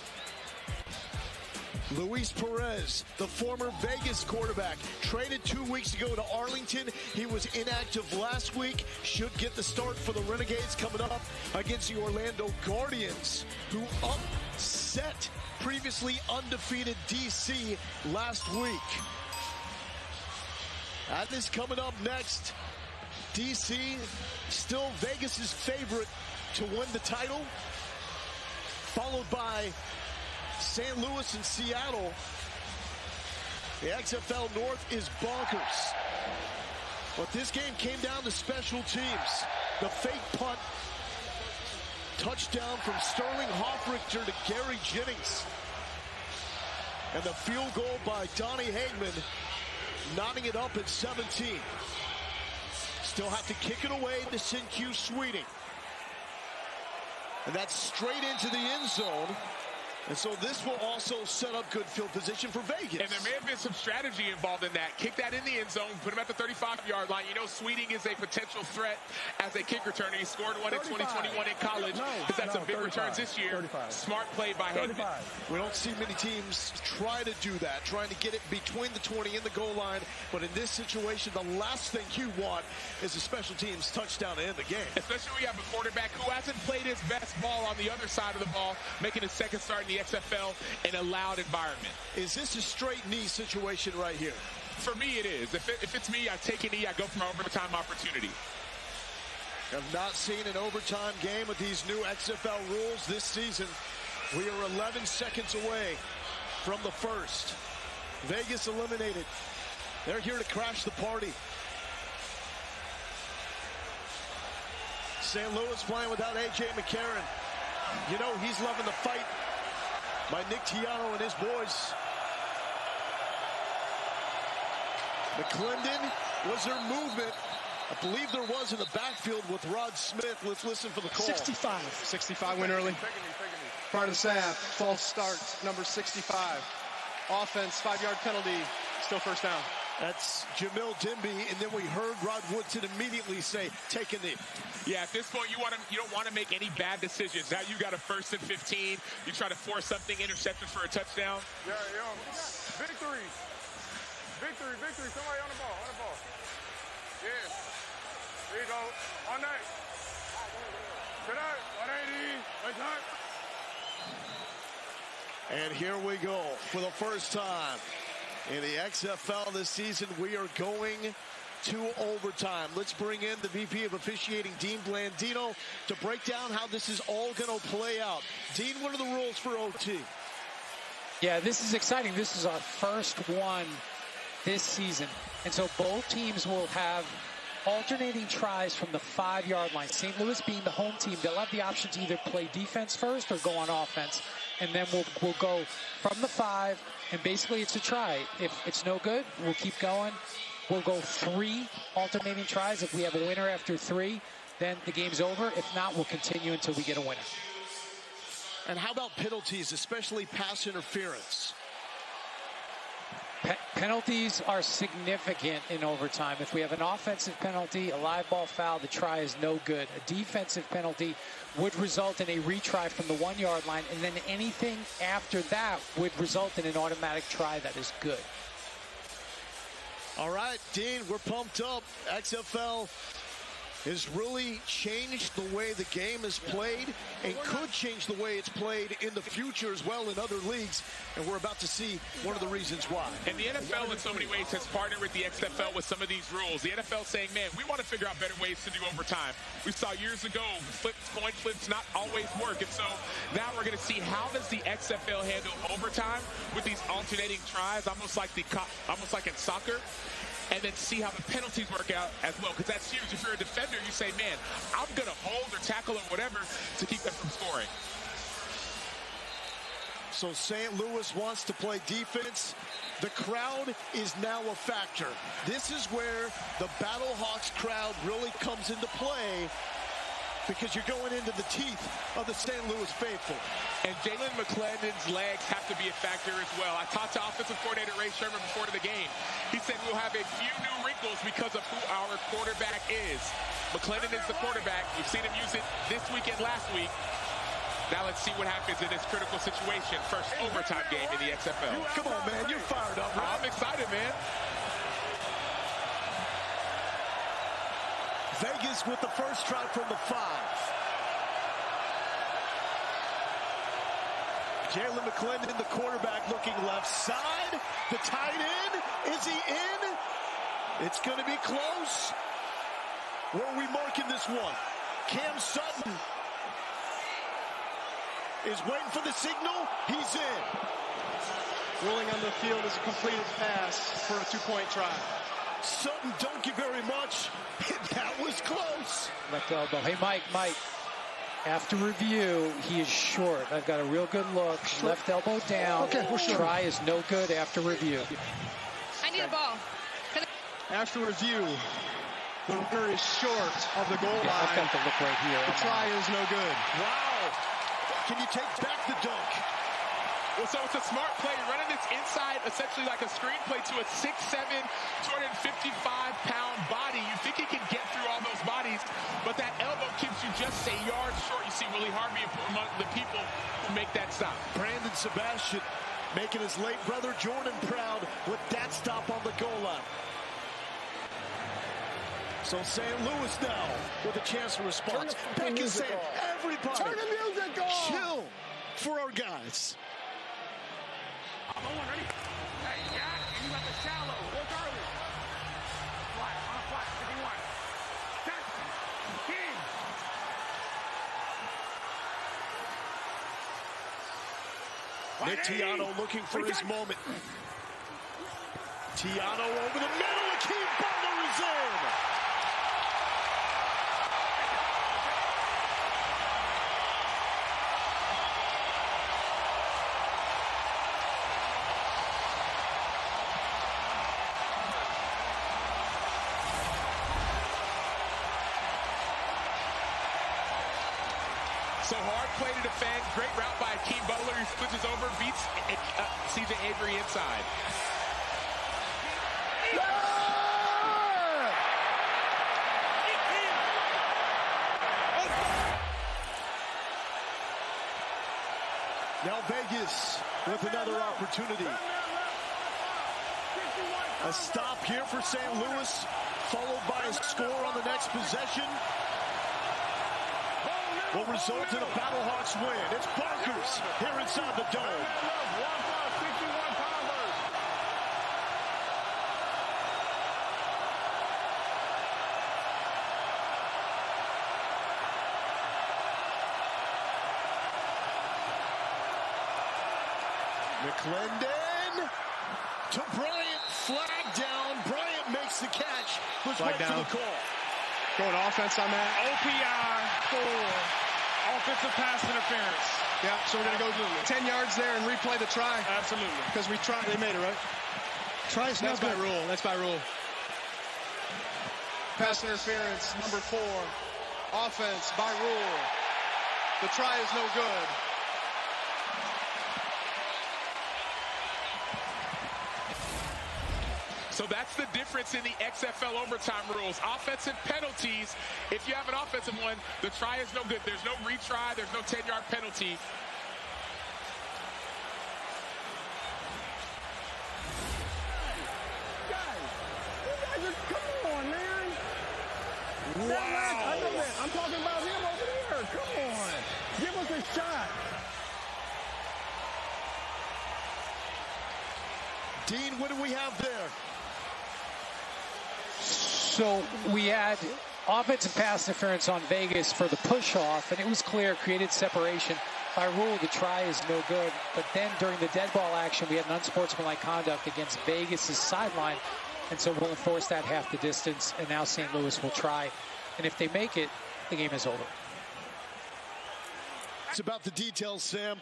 Luis Perez, the former Vegas quarterback, traded 2 weeks ago to Arlington. He was inactive last week. Should get the start for the Renegades coming up against the Orlando Guardians, who upset previously undefeated DC last week. That is coming up next. DC, still Vegas's favorite to win the title, followed by St. Louis and Seattle. The XFL North is bonkers. But this game came down to special teams. The fake punt, touchdown from Sterling Hoffrichter to Gary Jennings. And the field goal by Donnie Hagman, knotting it up at 17. Still have to kick it away to Sinque Sweeting. And that's straight into the end zone. And so this will also set up good field position for Vegas. And there may have been some strategy involved in that. Kick that in the end zone, put him at the 35-yard line. You know Sweeting is a potential threat as a kick returner. He scored one in 2021 in college. He's had some big returns this year. 35. Smart play by Hagman. We don't see many teams try to do that, trying to get it between the 20 and the goal line. But in this situation, the last thing you want is a special teams touchdown to end the game. Especially when you have a quarterback who hasn't played his best ball on the other side of the ball, making his second start in the XFL in a loud environment. Is this a straight knee situation right here? For me, it is. If it's me, I take a knee, I go for my overtime opportunity. Have not seen an overtime game with these new XFL rules this season. We are 11 seconds away from the first. Vegas eliminated. They're here to crash the party. St. Louis playing without A.J. McCarron. You know he's loving the fight by Nick Tiano and his boys. McClendon, was there movement? I believe there was in the backfield with Rod Smith. Let's listen for the call. 65 went early. Part of the snap, false start, number 65. Offense, 5-yard penalty, still first down. That's Jamil Dimby, and then we heard Rod Woodson immediately say, take a knee. Yeah, at this point, you don't want to make any bad decisions. Now you got a 1st and 15. You try to force something, interceptions for a touchdown. Yeah, victory. Victory. Somebody on the ball. Yeah. There you go. On that. Tonight, 180. And here we go for the first time in the XFL this season. We are going to overtime. Let's bring in the VP of Officiating, Dean Blandino, to break down how this is all going to play out. Dean, what are the rules for OT? Yeah, this is exciting. This is our first one this season. And so both teams will have alternating tries from the 5-yard line. St. Louis being the home team, they'll have the option to either play defense first or go on offense. And then we'll go from the 5, and basically it's a try. If it's no good, we'll keep going. We'll go 3 alternating tries. If we have a winner after 3, then the game's over. If not, we'll continue until we get a winner. And how about penalties, especially pass interference? Penalties are significant in overtime. If we have an offensive penalty, a live ball foul, the try is no good. A defensive penalty would result in a retry from the 1-yard line, and then anything after that would result in an automatic try that is good. All right, Dean, we're pumped up. XFL has really changed the way the game is played and could change the way it's played in the future as well in other leagues. And we're about to see one of the reasons why. And the NFL in so many ways has partnered with the XFL with some of these rules. The NFL saying, man, we want to figure out better ways to do overtime. We saw years ago, coin flips not always work. And so now we're going to see how does the XFL handle overtime with these alternating tries, almost like in soccer. And then see how the penalties work out as well, because that's huge. If you're a defender, you say, man, I'm going to hold or tackle or whatever to keep them from scoring. So St. Louis wants to play defense. The crowd is now a factor. This is where the Battlehawks crowd really comes into play, because you're going into the teeth of the St. Louis faithful. And Jalen McClendon's legs have to be a factor as well. I talked to offensive coordinator Ray Sherman before the game. He said we'll have a few new wrinkles because of who our quarterback is. McClendon is the quarterback. We've seen him use it this week and last week. Now let's see what happens in this critical situation. First overtime game in the XFL. Come on, man. You're fired up, right? I'm excited, man. Vegas with the first try from the 5. Jalen McClendon, the quarterback, looking left side. The tight end, is he in? It's going to be close. Where are we marking this one? Cam Sutton is waiting for the signal. He's in. Ruling on the field is a completed pass for a 2-point try. Sutton, don't you very much. That was close. Left elbow. Hey, Mike. After review, he is short. I've got a real good look. Left elbow down. Okay, we're short. Try is no good after review. I need a ball. After review, the runner is short of the goal line. I've got the look right here. The try is no good. Wow. Can you take back the dunk? Well, so it's a smart play, running this inside, essentially like a screen play to a 6'7", 255-pound body. You think he can get through all those bodies, but that elbow keeps you just a yard short. You see Willie Harvey among the people who make that stop. Brandon Sebastian making his late brother Jordan proud with that stop on the goal line. So St. Louis now with a chance for response. Beck is saying, everybody, turn the music on. Chill for our guys. Ready? Hey, yeah, and you got the shallow. Look early. Flat, on a flat, 51. Set. King. Nick Tiano looking for his moment. Tiano over the middle. Akeem Butler is in. So hard play to defend. Great route by Akeem Butler. He switches over, beats CJ Avery inside. Now Vegas with another opportunity. A stop here for St. Louis, followed by a score on the next possession. Will result in a Battlehawks win. It's Barkers here inside the dome. McClendon to Bryant, flag down. Bryant makes the catch. Let's wait for the call. Going offense on that. OPI for offensive pass interference. Yeah, so we're going to go 10 yards there and replay the try. Absolutely. Because we tried. They made it, right? Try's That's not by good. rule. That's by rule. Pass interference, number 4. Offense, by rule. The try is no good. So that's the difference in the XFL overtime rules. Offensive penalties, if you have an offensive one, the try is no good. There's no retry. There's no 10-yard penalty. Come on, man. Wow. I know that. I'm talking about him over there. Come on. Give us a shot. Dean, what do we have there? So we had offensive pass interference on Vegas for the push-off, and it was clear, created separation. By rule, the try is no good. But then during the dead ball action, we had an unsportsmanlike conduct against Vegas' sideline, and so we'll enforce that half the distance, and now St. Louis will try. And if they make it, the game is over. It's about the details, Sam.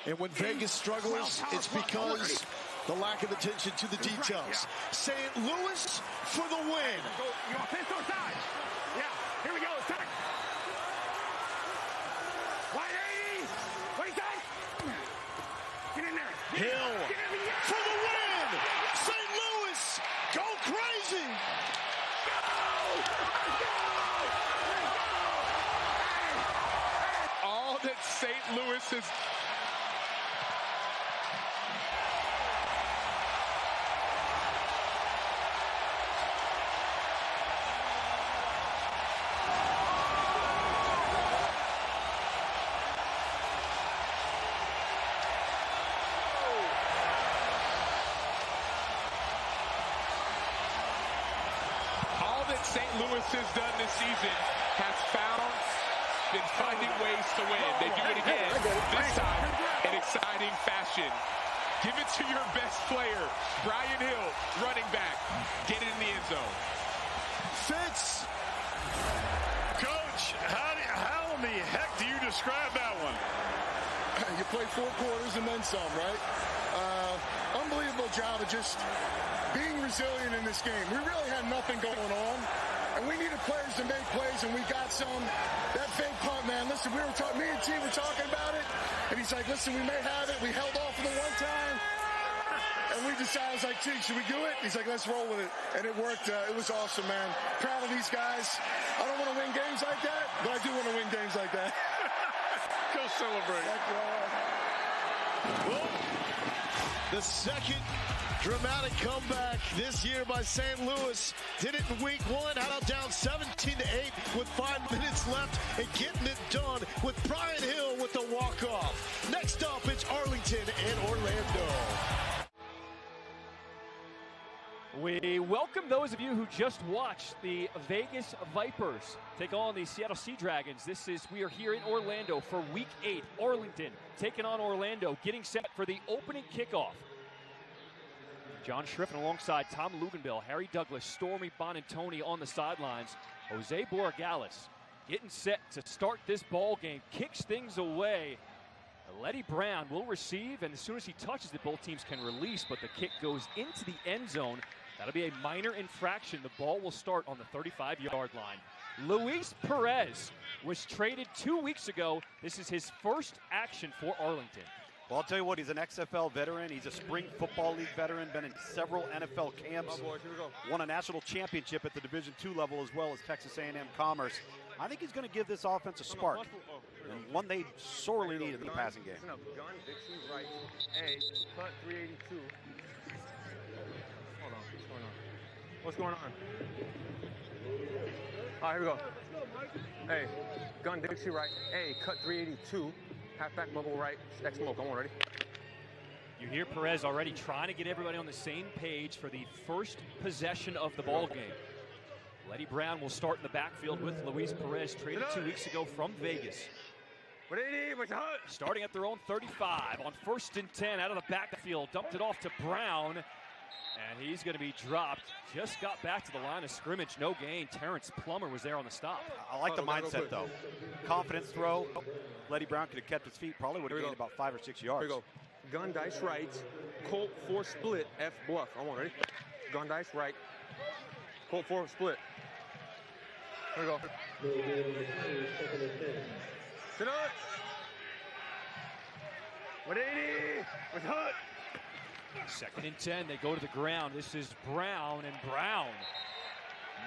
And when Vegas struggles, it's because the lack of attention to the details. St. Louis for the win. You want pistol side? Yeah, here we go. It's time. 180. What do you say? Get in there. Hill for the win. St. Louis, go crazy. All that St. Louis is... St. Louis has done this season has been finding ways to win. They do it again, this time in exciting fashion. Give it to your best player, Brian Hill, running back. Get it in the end zone. Fitz. Coach, how in the heck do you describe that one? You play 4 quarters and then some, right? Unbelievable job of just being resilient in this game. We really had nothing going on, and we needed players to make plays, and we got some. That fake punt, man, listen, me and T were talking about it, and he's like, listen, we may have it. We held off for the one time, and we decided, I was like, T, should we do it? He's like, let's roll with it, and it worked. It was awesome, man. Proud of these guys. I don't want to win games like that, but I do want to win games like that. Go celebrate. The second dramatic comeback this year by St. Louis. Did it in week 1, out down 17-8 with 5 minutes left and getting it done with Brian Hill with the walk-off. Next up, it's Arlington and Orlando. We welcome those of you who just watched the Vegas Vipers take on the Seattle Sea Dragons. We are here in Orlando for Week 8. Arlington taking on Orlando, getting set for the opening kickoff. John Schriffen alongside Tom Luganbill, Harry Douglas, Stormy Bonantoni on the sidelines. Jose Borregales getting set to start this ball game, kicks things away. Letty Brown will receive, and as soon as he touches it, both teams can release, but the kick goes into the end zone. That'll be a minor infraction. The ball will start on the 35-yard line. Luis Perez was traded 2 weeks ago. This is his first action for Arlington. Well, I'll tell you what, he's an XFL veteran. He's a Spring Football League veteran, been in several NFL camps, won a national championship at the Division II level as well as Texas A&M Commerce. I think he's going to give this offense a spark, and one they sorely need in the passing game. Gun, Dixie, right, A, cut 382. Hold on, what's going on? All right, here we go. Hey, gun, Dixie, right, A, cut 382. Halfback bubble right, X smoke. I'm ready. You hear Perez already trying to get everybody on the same page for the first possession of the ball game. Letty Brown will start in the backfield with Luis Perez, traded 2 weeks ago from Vegas. Starting at their own 35 on 1st and 10 out of the backfield. Dumped it off to Brown, and he's going to be dropped. Just got back to the line of scrimmage, no gain. Terrence Plummer was there on the stop. I like the mindset, though. Confidence throw. Letty Brown could have kept his feet, probably would have gained about 5 or 6 yards. Here we go. Gun, dice right, Colt 4 split, F bluff. I'm on, ready? Gun, dice right, Colt 4 split. Here we go. Sit up. 180. With Hut. 2nd and 10, they go to the ground. This is Brown, and Brown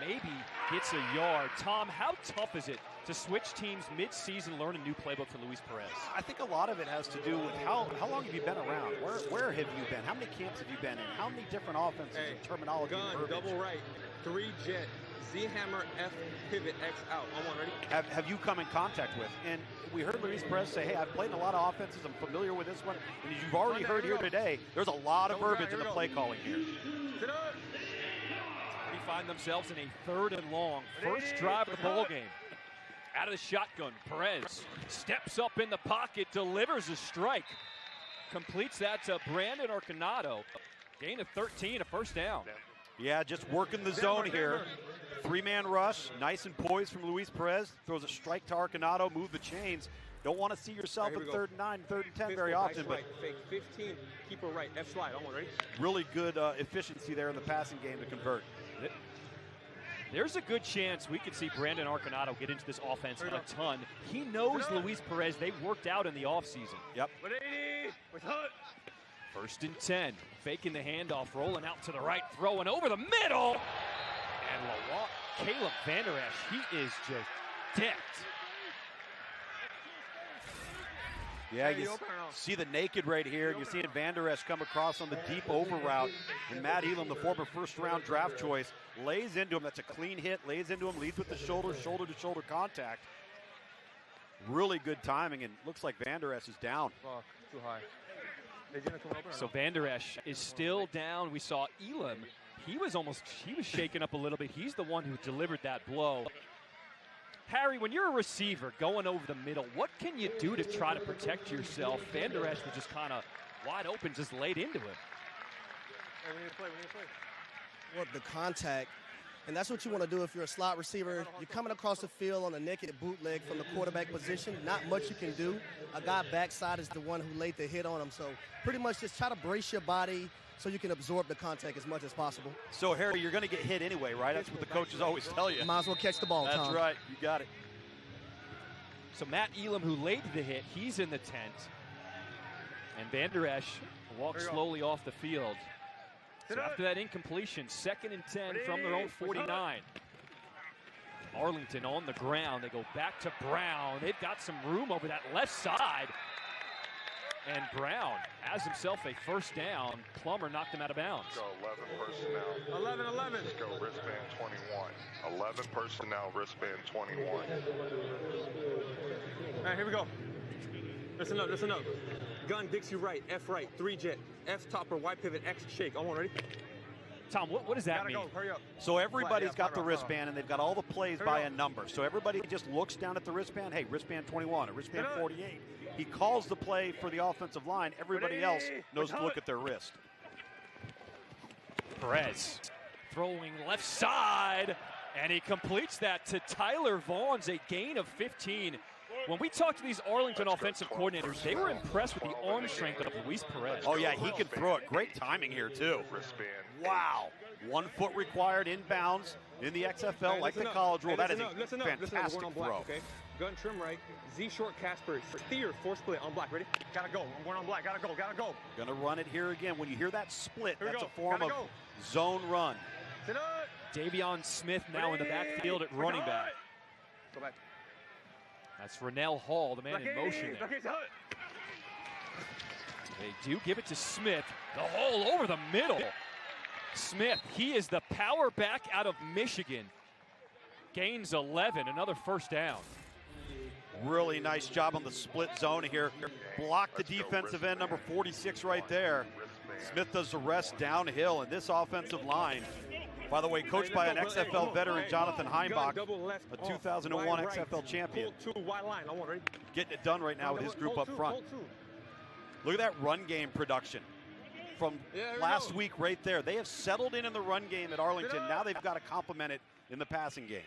maybe gets a yard. Tom, how tough is it to switch teams mid-season, learn a new playbook for Luis Perez? I think a lot of it has to do with how long have you been around? Where have you been? How many camps have you been in? How many different offenses and terminology? Gun, double right, 3 jet, Z hammer, F pivot, X out. I'm on, ready? Have you come in contact with? And we heard Luis Perez say, hey, I've played in a lot of offenses. I'm familiar with this one. And as you've already heard here today, there's a lot of verbiage in the play calling here. Sit up. They find themselves in a 3rd and long. First drive of the ball game. Out of the shotgun, Perez steps up in the pocket, delivers a strike. Completes that to Brandon Arconado. Gain of 13, a first down. Yeah, just working the zone here. 3-man rush, nice and poised from Luis Perez. Throws a strike to Arconado, move the chains. Don't want to see yourself in 3rd and 9, 3rd and 10 very often, but fake 15, keeper right, F slide. I'm on, ready? Really good efficiency there in the passing game to convert. There's a good chance we could see Brandon Arconado get into this offense a ton. He knows Luis Perez. They worked out in the offseason. Yep. 1st and 10. Faking the handoff, rolling out to the right, throwing over the middle. And Caleb Vander Esch, he is just decked. Yeah, you see the naked right here, and you're seeing Vander Esch come across on the deep over route. And Matt Elam, the former 1st-round draft choice, lays into him. That's a clean hit, lays into him, leads with the shoulder-to-shoulder contact. Really good timing, and looks like Vander Esch is down. Fuck, too high. So Vander Esch is still down. We saw Elam. He was shaken up a little bit. He's the one who delivered that blow. Harry, when you're a receiver going over the middle, what can you do to try to protect yourself? Vander Esch was just kind of wide open, just laid into him. Hey, we need to play. Well, the contact, and that's what you want to do if you're a slot receiver. You're coming across the field on a naked bootleg from the quarterback position. Not much you can do. A guy backside is the one who laid the hit on him. So pretty much just try to brace your body so you can absorb the contact as much as possible. So, Harry, you're going to get hit anyway, right? That's what the coaches always tell you. Might as well catch the ball, That's Tom. right. You got it. So Matt Elam, who laid the hit, he's in the tent. And Van Der Esch walks slowly off the field. So after that incompletion, 2nd and 10 from their own 49. Arlington on the ground. They go back to Brown. They've got some room over that left side. And Brown has himself a first down. Plummer knocked him out of bounds. Go 11 personnel. 11. Let's go wristband 21. 11 personnel, wristband 21. All right, here we go. Listen up. Gun, Dixie right, F right, 3 jet, F topper, Y pivot, X shake. On one, ready? Tom, what does that mean? Go, hurry up. So everybody's got the flat wristband, and they've got all the plays by a number. So everybody just looks down at the wristband. Hey, wristband 21 or wristband 48. He calls the play for the offensive line. Everybody else knows to look at their wrist. Perez throwing left side, and he completes that to Tyler Vaughn's, a gain of 15. When we talked to these Arlington offensive coordinators, they were impressed with the arm strength of Luis Perez. Oh, yeah, he can throw it. Great timing here, too. Wow. 1 foot required inbounds in the XFL, like the college rule. That is a fantastic throw. Okay. Gun trim right, Z short Casper, steer, 4 split on black. Ready? Gotta go. I'm going on black. Gotta go. Going to run it here again. When you hear that split, that's a form of zone run. Davion Smith now in the backfield at running back. Go back. That's Rennell Hall, the man in motion there. They do give it to Smith. The hole over the middle. Smith, he is the power back out of Michigan. Gains 11, another first down. Really nice job on the split zone here. Block the defensive end, number 46 right there. Smith does the rest downhill, and this offensive line, by the way, coached by an XFL veteran, Jonathan Heimbach, a 2001 XFL champion. Getting it done right now with his group up front. Look at that run game production from last week right there. They have settled in the run game at Arlington. Now they've got to complement it in the passing game.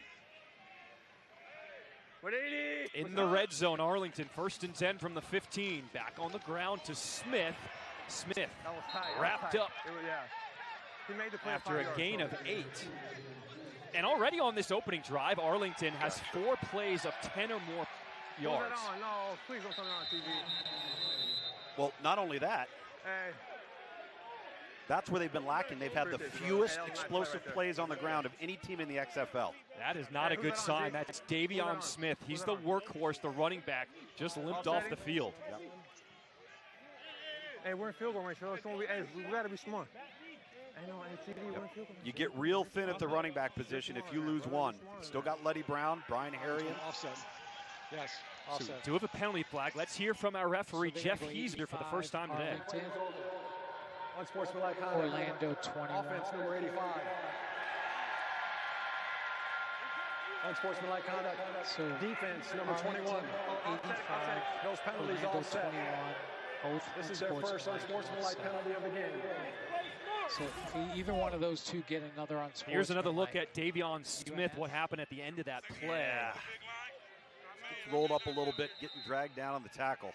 In the red zone, Arlington, 1st and 10 from the 15. Back on the ground to Smith. Smith wrapped up after a gain of 8. And already on this opening drive, Arlington has 4 plays of 10 or more yards. No, please don't turn it on TV. Well, not only that, that's where they've been lacking. They've had the fewest explosive plays on the ground of any team in the XFL. That is not a good sign. That's Davion Smith. He's the workhorse, the running back, just limped off the field. Yep. Hey, we're in field goal range, so we got to be smart. You get real thin at the running back position if you lose one. Still got Letty Brown, Brian Harriet. Offset. Yes, offset. So we do have a penalty flag. Let's hear from our referee, Jeff Heiser, for the first time today. Unsportsmanlike conduct. Orlando 21. Offense number 85. Unsportsmanlike conduct. So defense number 21. 85. Those penalties Orlando all set. 21. Both this is their first unsportsmanlike penalty of the game. So if either one of those two get another unsportsmanlike. Here's another look at Davion Smith, what happened at the end of that play. Yeah. Rolled up a little bit, getting dragged down on the tackle.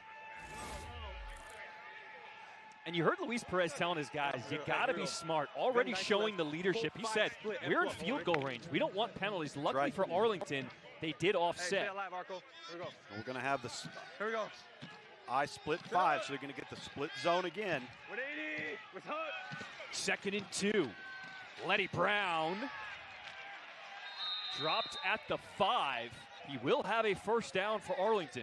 And you heard Luis Perez telling his guys, you got to be smart. Already showing the leadership. He said, we're in field goal range. We don't want penalties. Luckily for Arlington, they did offset. We're going to have this I split 5, so they're going to get the split zone again. 2nd and 2. Letty Brown dropped at the 5. He will have a first down for Arlington.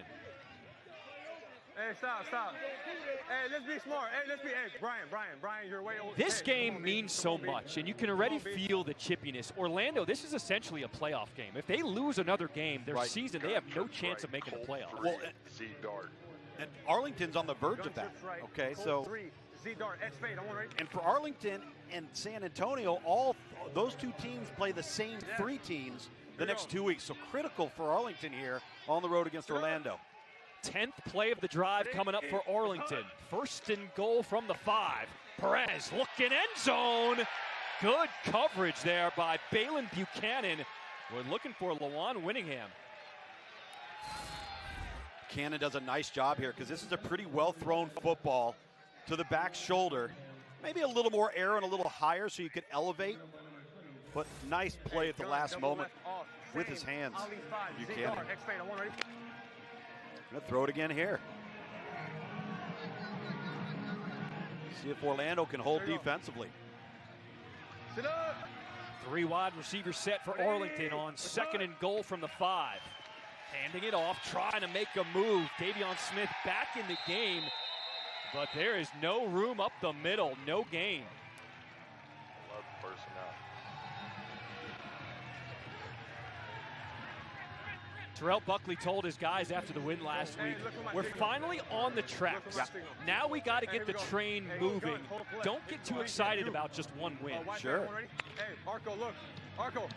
Hey, stop. Hey, let's be smart. Hey, Brian, you're way over. This game means so much, and you can already feel the chippiness. Orlando, this is essentially a playoff game. If they lose another game, their season, they have no chance of making the playoffs. Well, and Arlington's on the verge of that. Okay, so. And for Arlington and San Antonio, all those two teams play the same 3 teams the next 2 weeks. So critical for Arlington here on the road against Orlando. 10th play of the drive coming up for Arlington. First and goal from the 5. Perez looking end zone. Good coverage there by Balin Buchanan. We're looking for Lawan Winningham. Cannon does a nice job here because this is a pretty well-thrown football to the back shoulder. Maybe a little more air and a little higher so you could elevate. But nice play at the last moment with his hands. Buchanan. Gonna throw it again here. See if Orlando can hold defensively. 3 wide receiver set for Arlington on 2nd and goal from the 5. Handing it off, trying to make a move. Davion Smith back in the game, but there is no room up the middle, no gain. 11 personnel. Terrell Buckley told his guys after the win last week, we're finally on the tracks. Yeah. Now we got to get the train moving. Don't get too excited about just one win. Sure. Hey, Arco, look. Arco.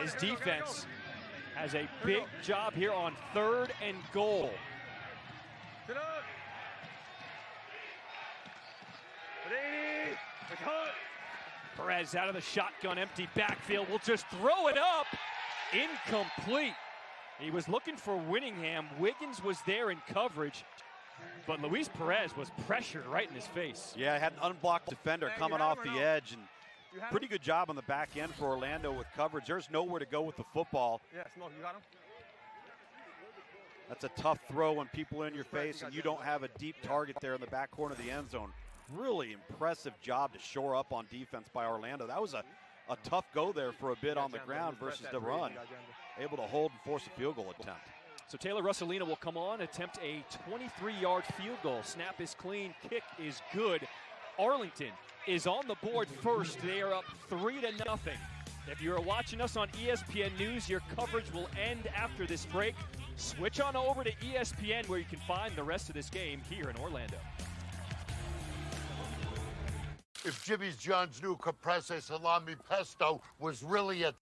His defense has a big job here on 3rd and goal. Perez out of the shotgun, empty backfield, will just throw it up. Incomplete. He was looking for Winningham. Wiggins was there in coverage, but Luis Perez was pressured right in his face. Yeah, had an unblocked defender coming off the edge, and pretty good job on the back end for Orlando with coverage. There's nowhere to go with the football. Yeah, Smoke, you got him? That's a tough throw when people are in your face and you don't have a deep target there in the back corner of the end zone. Really impressive job to shore up on defense by Orlando. That was a tough go there for a bit on the ground versus the run. Able to hold and force a field goal attempt. So Taylor Russolina will come on, attempt a 23-yard field goal. Snap is clean, kick is good. Arlington is on the board first. They are up 3-0. If you are watching us on ESPN News, your coverage will end after this break. Switch on over to ESPN where you can find the rest of this game here in Orlando. If Jimmy John's new caprese salami pesto was really a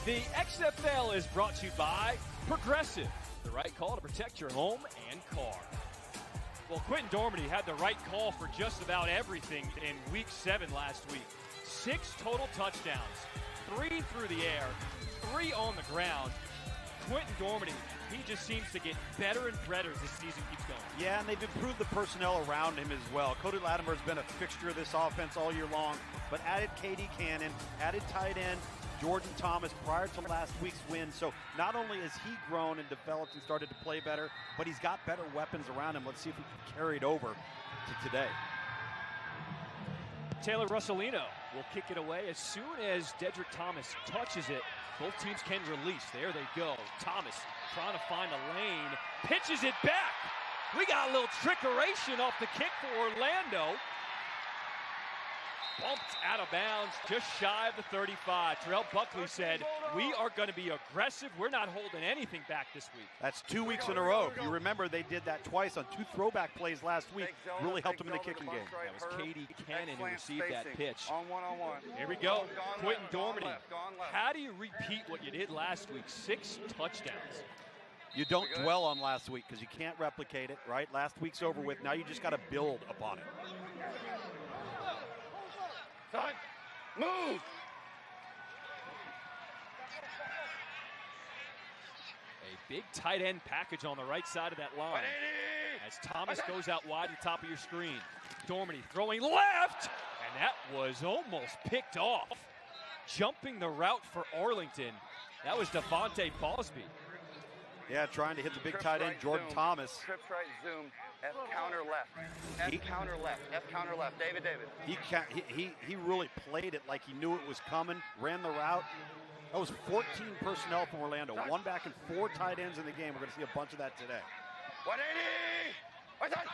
The XFL is brought to you by Progressive. The right call to protect your home and car. Well, Quentin Dormady had the right call for just about everything in Week 7 last week. 6 total touchdowns, 3 through the air, 3 on the ground. Quentin Dormady, he just seems to get better and better as this season keeps going. Yeah, and they've improved the personnel around him as well. Cody Latimer's been a fixture of this offense all year long, but added KD Cannon, added tight end Jordan Thomas prior to last week's win. So not only has he grown and developed and started to play better, but he's got better weapons around him. Let's see if we can carry it over to today. Taylor Russolino will kick it away as soon as Dedrick Thomas touches it. Both teams can release. There they go. Thomas trying to find a lane. Pitches it back. We got a little trickeration off the kick for Orlando. Bumped out of bounds, just shy of the 35. Terrell Buckley said, we are going to be aggressive. We're not holding anything back this week. That's 2 weeks in a row. If you remember, they did that twice on 2 throwback plays last week. Really helped them in the kicking game. That was KD Cannon who received that pitch. On one. Here we go. Quentin Dormady. How do you repeat what you did last week? 6 touchdowns. You don't dwell on last week because you can't replicate it, right? Last week's over with. Now you just got to build upon it. Son, move! A big tight end package on the right side of that line. As Thomas goes out wide at the top of your screen. Dormady throwing left, and that was almost picked off. Jumping the route for Arlington. That was Devontae Bosby. Yeah, trying to hit the big tight end, Jordan Thomas. Trips right, zoom, F counter left. F counter left, F counter left. David. He really played it like he knew it was coming, ran the route. That was 14 personnel from Orlando. 1 back and 4 tight ends in the game. We're going to see a bunch of that today. 180!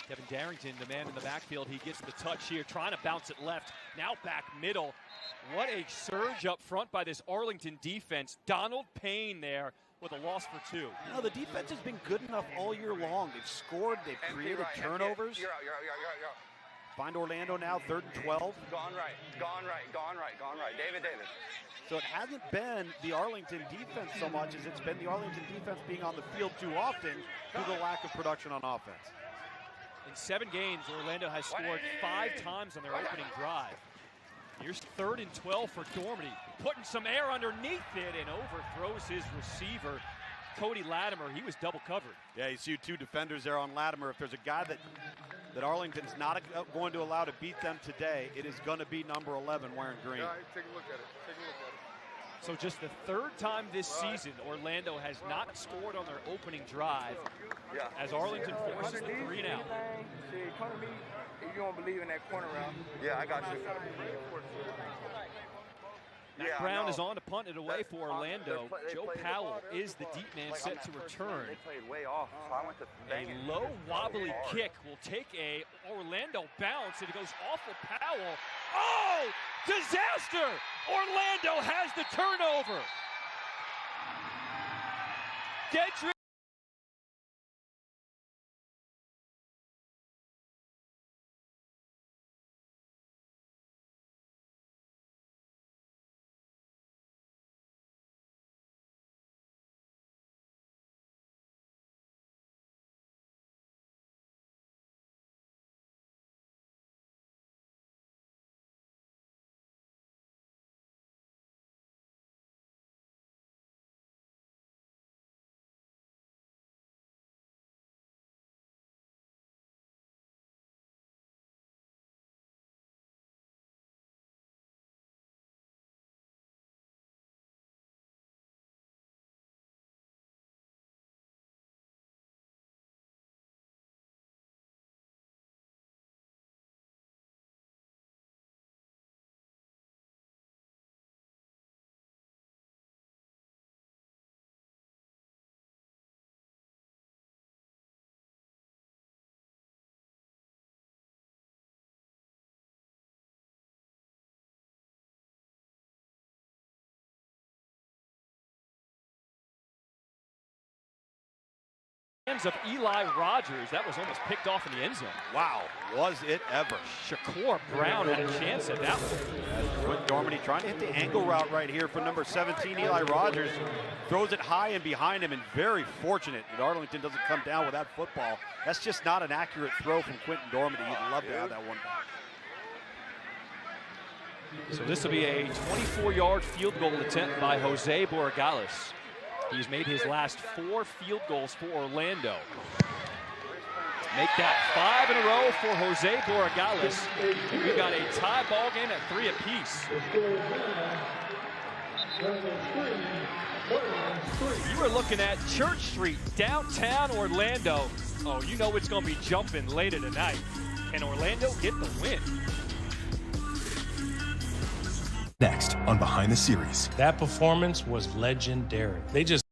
Kevin Darrington, the man in the backfield, he gets the touch here, trying to bounce it left. Now back middle. What a surge up front by this Arlington defense. Donald Payne there with a loss for 2. No, the defense has been good enough all year long. They've scored, they've created turnovers. You're out. Find Orlando now, 3rd and 12. Gone right. David. So it hasn't been the Arlington defense so much as it's been the Arlington defense being on the field too often due to the lack of production on offense. In 7 games, Orlando has scored 5 times on their opening drive. Here's 3rd and 12 for Dormady, putting some air underneath it and overthrows his receiver, Cody Latimer. He was double covered. Yeah, you see 2 defenders there on Latimer. If there's a guy that Arlington's not going to allow to beat them today, it is going to be number 11 wearing green. Take a look at it. So just the 3rd time this season, Orlando has not scored on their opening drive as Arlington forces the 3 and out. Come to me if you don't believe in that corner route. Yeah, I got you. Matt Brown is on to punt it away for Orlando. Joe Powell is the deep man set to return. They played way off, so I went to A low wobbly kick will take a Orlando bounce, and it goes off of Powell. Oh, disaster! Orlando has the turnover. Dedrick hands of Eli Rogers. That was almost picked off in the end zone. Wow, was it ever. Shakur Brown had a chance at that one. Quentin Dormady trying to hit the angle route right here for number 17, Eli Rogers. Throws it high and behind him, and very fortunate that Arlington doesn't come down with that football. That's just not an accurate throw from Quentin Dormady. You'd love to have that one back. So this will be a 24-yard field goal attempt by Jose Borregales. He's made his last 4 field goals for Orlando. Make that 5 in a row for Jose Borregales. We've got a tie ball game at 3 apiece. You are looking at Church Street, downtown Orlando. Oh, you know it's going to be jumping later tonight. Can Orlando get the win? Next on Behind the Series. That performance was legendary. They just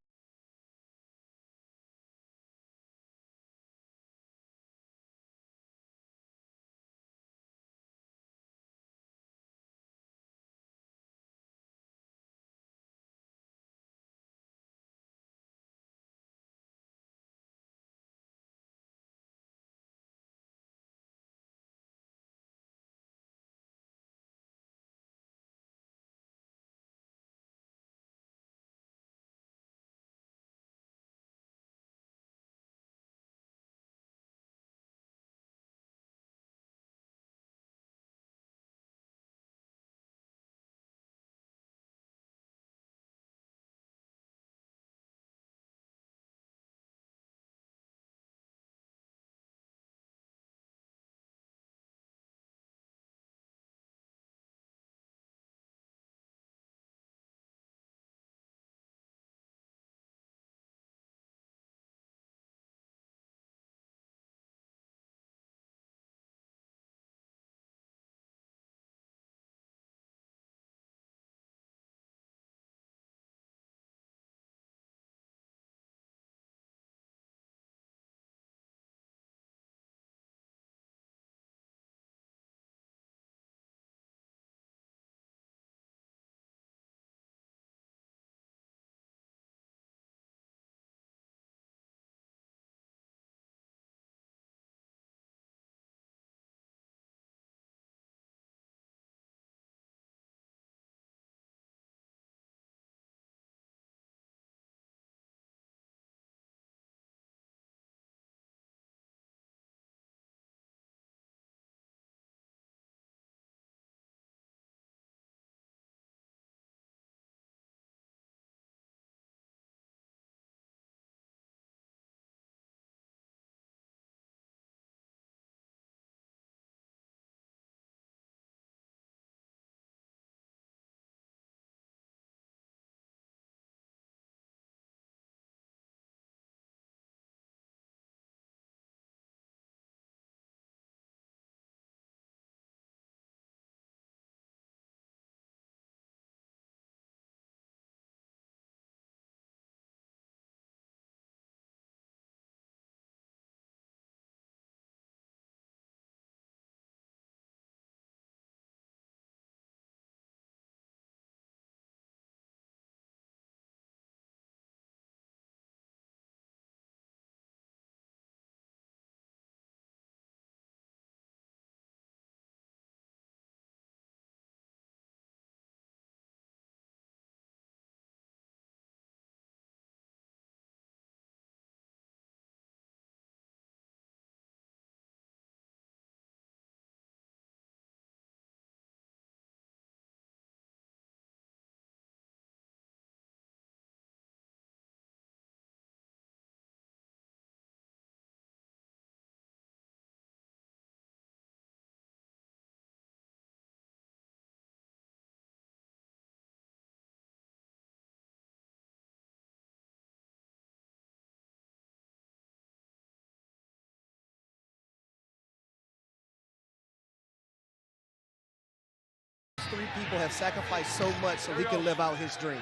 Three people have sacrificed so much so he can live out his dreams.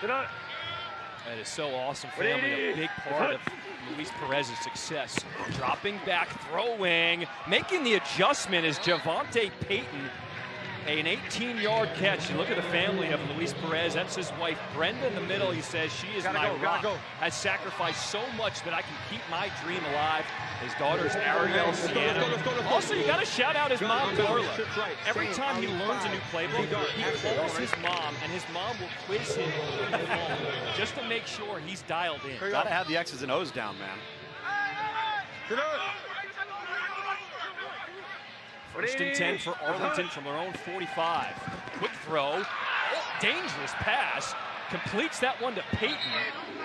That is so awesome, family. A big part of Luis Perez's success. Dropping back, throwing, making the adjustment is Javonte Payton. An 18-yard catch. You look at the family of Luis Perez. That's his wife, Brenda, in the middle. He says, she is my rock. Has sacrificed so much that I can keep my dream alive. His daughters, Ariel, Sienna. Also, you got to shout out his mom, Carla. Every time he learns a new playbook, he calls his mom, and his mom will quiz him on the phone just to make sure he's dialed in. Got to have the X's and O's down, man. First and 10 for Arlington from their own 45. Quick throw, dangerous pass, completes that one to Peyton,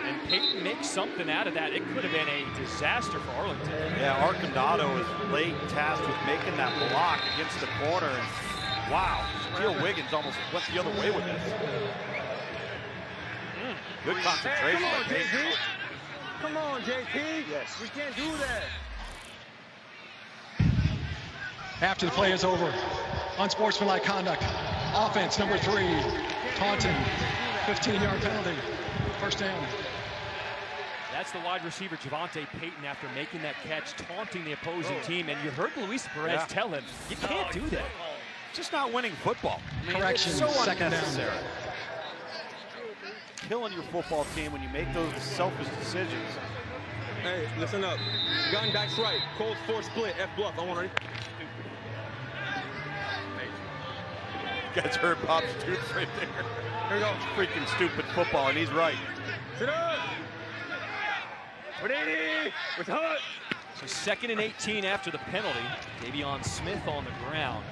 and Peyton makes something out of that. It could have been a disaster for Arlington. Yeah, Arcandado is late tasked with making that block against the corner, and wow, Shaquille Wiggins almost went the other way with this. Good concentration. Come on, JP. Come on, JP. Yes. We can't do that. After the play is over, unsportsmanlike conduct, offense number 3, taunting, 15-yard penalty, first down. That's the wide receiver, Javante Payton, after making that catch, taunting the opposing team. And you heard Luis Perez tell him, you can't do that. Just not winning football. I mean, correction, it's so second unnecessary. down. Killing your football team when you make those selfish decisions. Hey, listen up. Gun dice right. Cold 4 split. F bluff. I want ready. Guys heard Bob's tooth right there. Here we go. Freaking stupid football, and he's right. Sit up. Ready. With hut. So 2nd and 18 after the penalty. Davion Smith on the ground.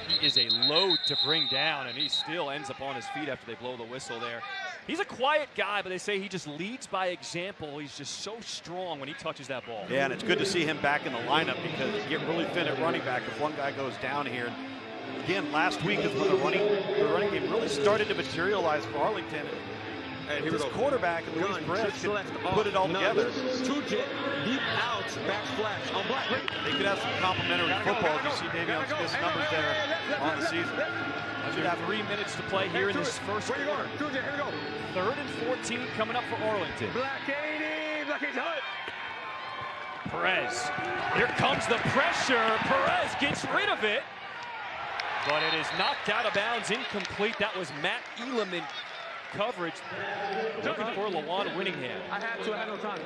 He is a load to bring down, and he still ends up on his feet after they blow the whistle there. He's a quiet guy, but they say he just leads by example. He's just so strong when he touches that ball. Yeah, and it's good to see him back in the lineup because you get really thin at running back if one guy goes down here. Again, last week is when the running game really started to materialize for Arlington. Hey, here this we go. Quarterback and Luis Perez can put it all together. 2 jet, deep out, back flash on black. They could have some complimentary football as you see Davion Smith's numbers there on the season. We have 3 minutes to play here in this first quarter. 3rd and 14 coming up for Arlington. Black 80, Black 80 hut. Perez, here comes the pressure. Perez gets rid of it, but it is knocked out of bounds, incomplete. That was Matt Elam in coverage, looking for Lawan Winningham. I had no time.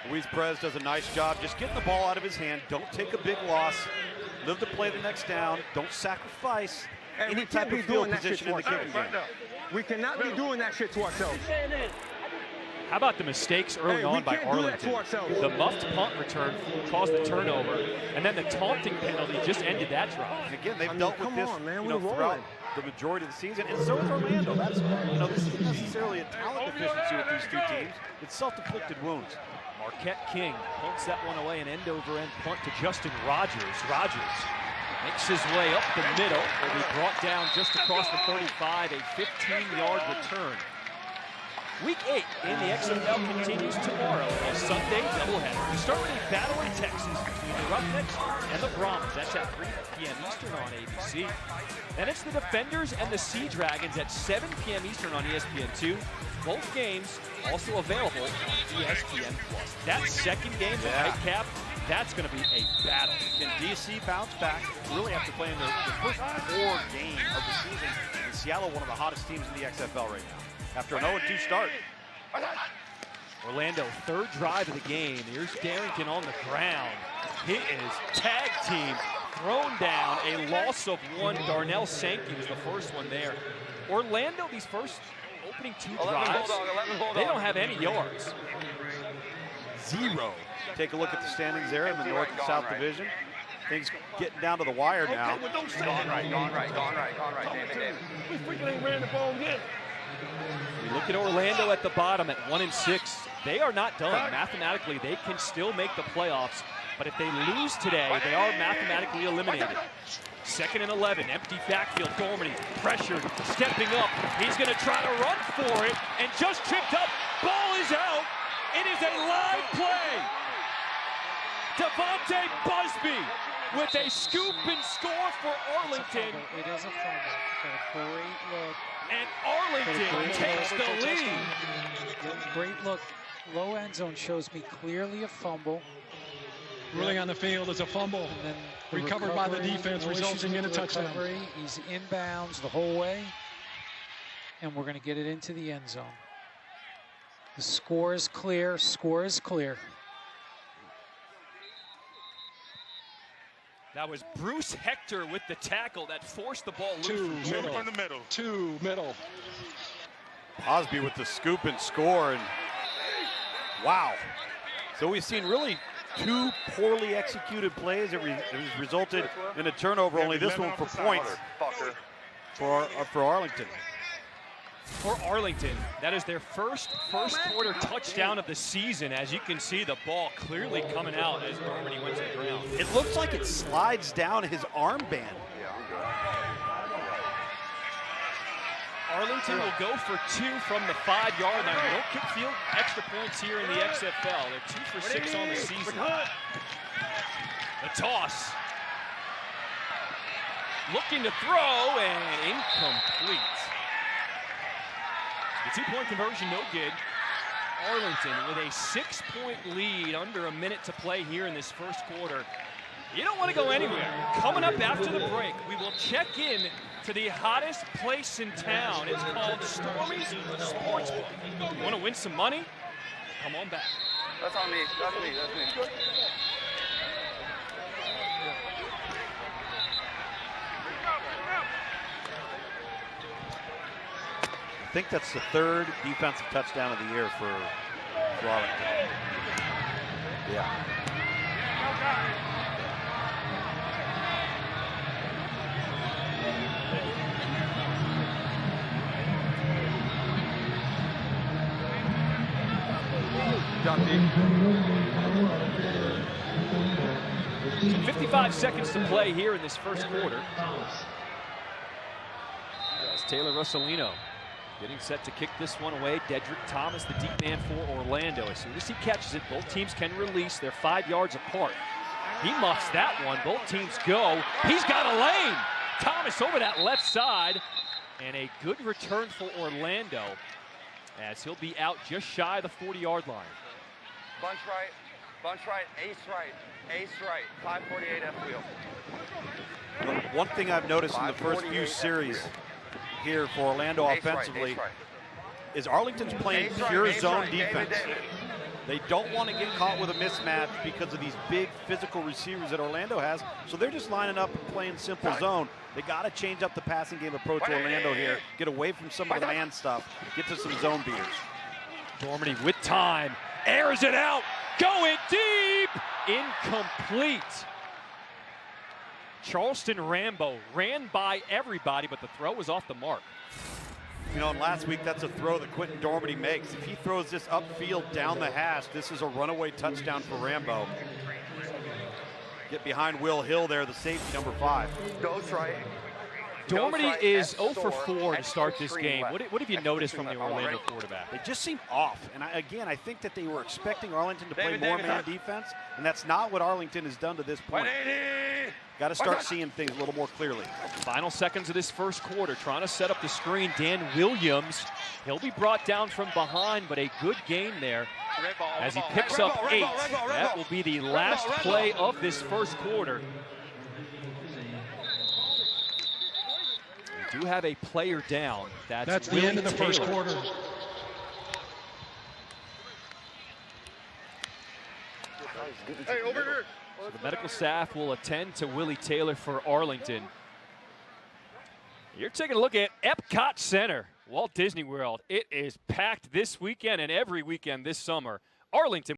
Luis Perez does a nice job just getting the ball out of his hand. Don't take a big loss. Live to play the next down. Don't sacrifice any type of field position in the kicking game. We cannot be doing that shit to ourselves. How about the mistakes early on by Arlington? The muffed punt return caused the turnover, and then the taunting penalty just ended that drive. And again, they've dealt with this throughout the majority of the season, and so is Orlando. That's, this isn't necessarily a talent deficiency with these two teams. It's self-inflicted wounds. Marquette King punts that one away, an end-over-end punt to Justin Rogers. Rogers makes his way up the middle. Will be brought down just across the 35, a 15-yard return. Week 8 in the XFL continues tomorrow, a Sunday doubleheader. We start with a battle in Texas between the Roughnecks and the Brahmas. That's at 3 p.m. Eastern on ABC. Then it's the Defenders and the Sea Dragons at 7 p.m. Eastern on ESPN2. Both games also available on ESPN+. That second game, the nightcap, that's going to be a battle. Can DC bounce back really after playing the first 4 game of the season? And Seattle, one of the hottest teams in the XFL right now, after an 0-2 start. Orlando, 3rd drive of the game. Here's Darrington on the ground. He is tag team thrown down. A loss of 1. Darnell Sankey was the first one there. Orlando, these first opening 2 drives, they don't have any yards. 0. Take a look at the standings there in the North and South Division. Things getting down to the wire now. Gone right. We freaking ain't ran the ball yet. We look at Orlando at the bottom at 1-6. They are not done. Mathematically, they can still make the playoffs. But if they lose today, they are mathematically eliminated. 2nd and 11, empty backfield. Gormany pressured, stepping up. He's going to try to run for it and just tripped up. Ball is out. It is a live play. Devontae Busby with a scoop and score for Arlington. It is a fumble. A great look. And Arlington takes the lead. Great look. Low end zone shows me clearly a fumble. Ruling on the field is a fumble. And then recovered by the defense, resulting in a touchdown. He's inbounds the whole way. And we're going to get it into the end zone. The score is clear. Score is clear. That was Bruce Hector with the tackle that forced the ball loose. Two middle. Osby with the scoop and score, and wow. So we've seen really two poorly executed plays. It resulted in a turnover, only this one for points for Arlington. For Arlington, that is their first quarter touchdown of the season. As you can see, the ball clearly coming out as Dormady went to the ground. It looks like it slides down his armband. Arlington will go for 2 from the 5-yard line. They don't kick field extra points here in the XFL. They're 2 for 6 on the season. The toss. Looking to throw and incomplete. The 2-point conversion, no good. Arlington with a 6-point lead, under a minute to play here in this first quarter. You don't want to go anywhere. Coming up after the break, we will check in to the hottest place in town. It's called Stormy's Sportsbook. You want to win some money? Come on back. That's on me. That's me. That's me. I think that's the 3rd defensive touchdown of the year for Arlington. Yeah. Drop deep. 55 seconds to play here in this first quarter. As Taylor Russolino getting set to kick this one away. Dedrick Thomas, the deep man for Orlando. As soon as he catches it, both teams can release. They're 5 yards apart. He muffs that one. Both teams go. He's got a lane. Thomas over that left side. And a good return for Orlando, as he'll be out just shy of the 40-yard line. Bunch right, ace right, 548 F wheel. One thing I've noticed in the first few series here for Orlando offensively is Arlington's playing pure zone defense. They don't want to get caught with a mismatch because of these big physical receivers that Orlando has, so they're just lining up and playing simple zone. They got to change up the passing game approach to Orlando here, get away from some of the man stuff, get to some zone beaters. Dormady with time, airs it out, going deep, incomplete. Charleston Rambo ran by everybody, but the throw was off the mark. You know, and last week, that's a throw that Quentin Dormady makes. If he throws this upfield down the hash, this is a runaway touchdown for Rambo. Get behind Will Hill there, the safety, number 5. Goes right. Dormady is 0 for 4 to start this game. What have you noticed from the Orlando quarterback? They just seem off. And I think that they were expecting Arlington to play more man defense, and that's not what Arlington has done to this point. Got to start seeing things a little more clearly. Final seconds of this first quarter, trying to set up the screen. Dan Williams, he'll be brought down from behind, but a good game there as he picks up 8. That will be the last play of this first quarter. We do have a player down. That's the end of the first quarter. Hey, over here. So the medical staff will attend to Willie Taylor for Arlington. You're taking a look at Epcot Center, Walt Disney World. It is packed this weekend and every weekend this summer. Arlington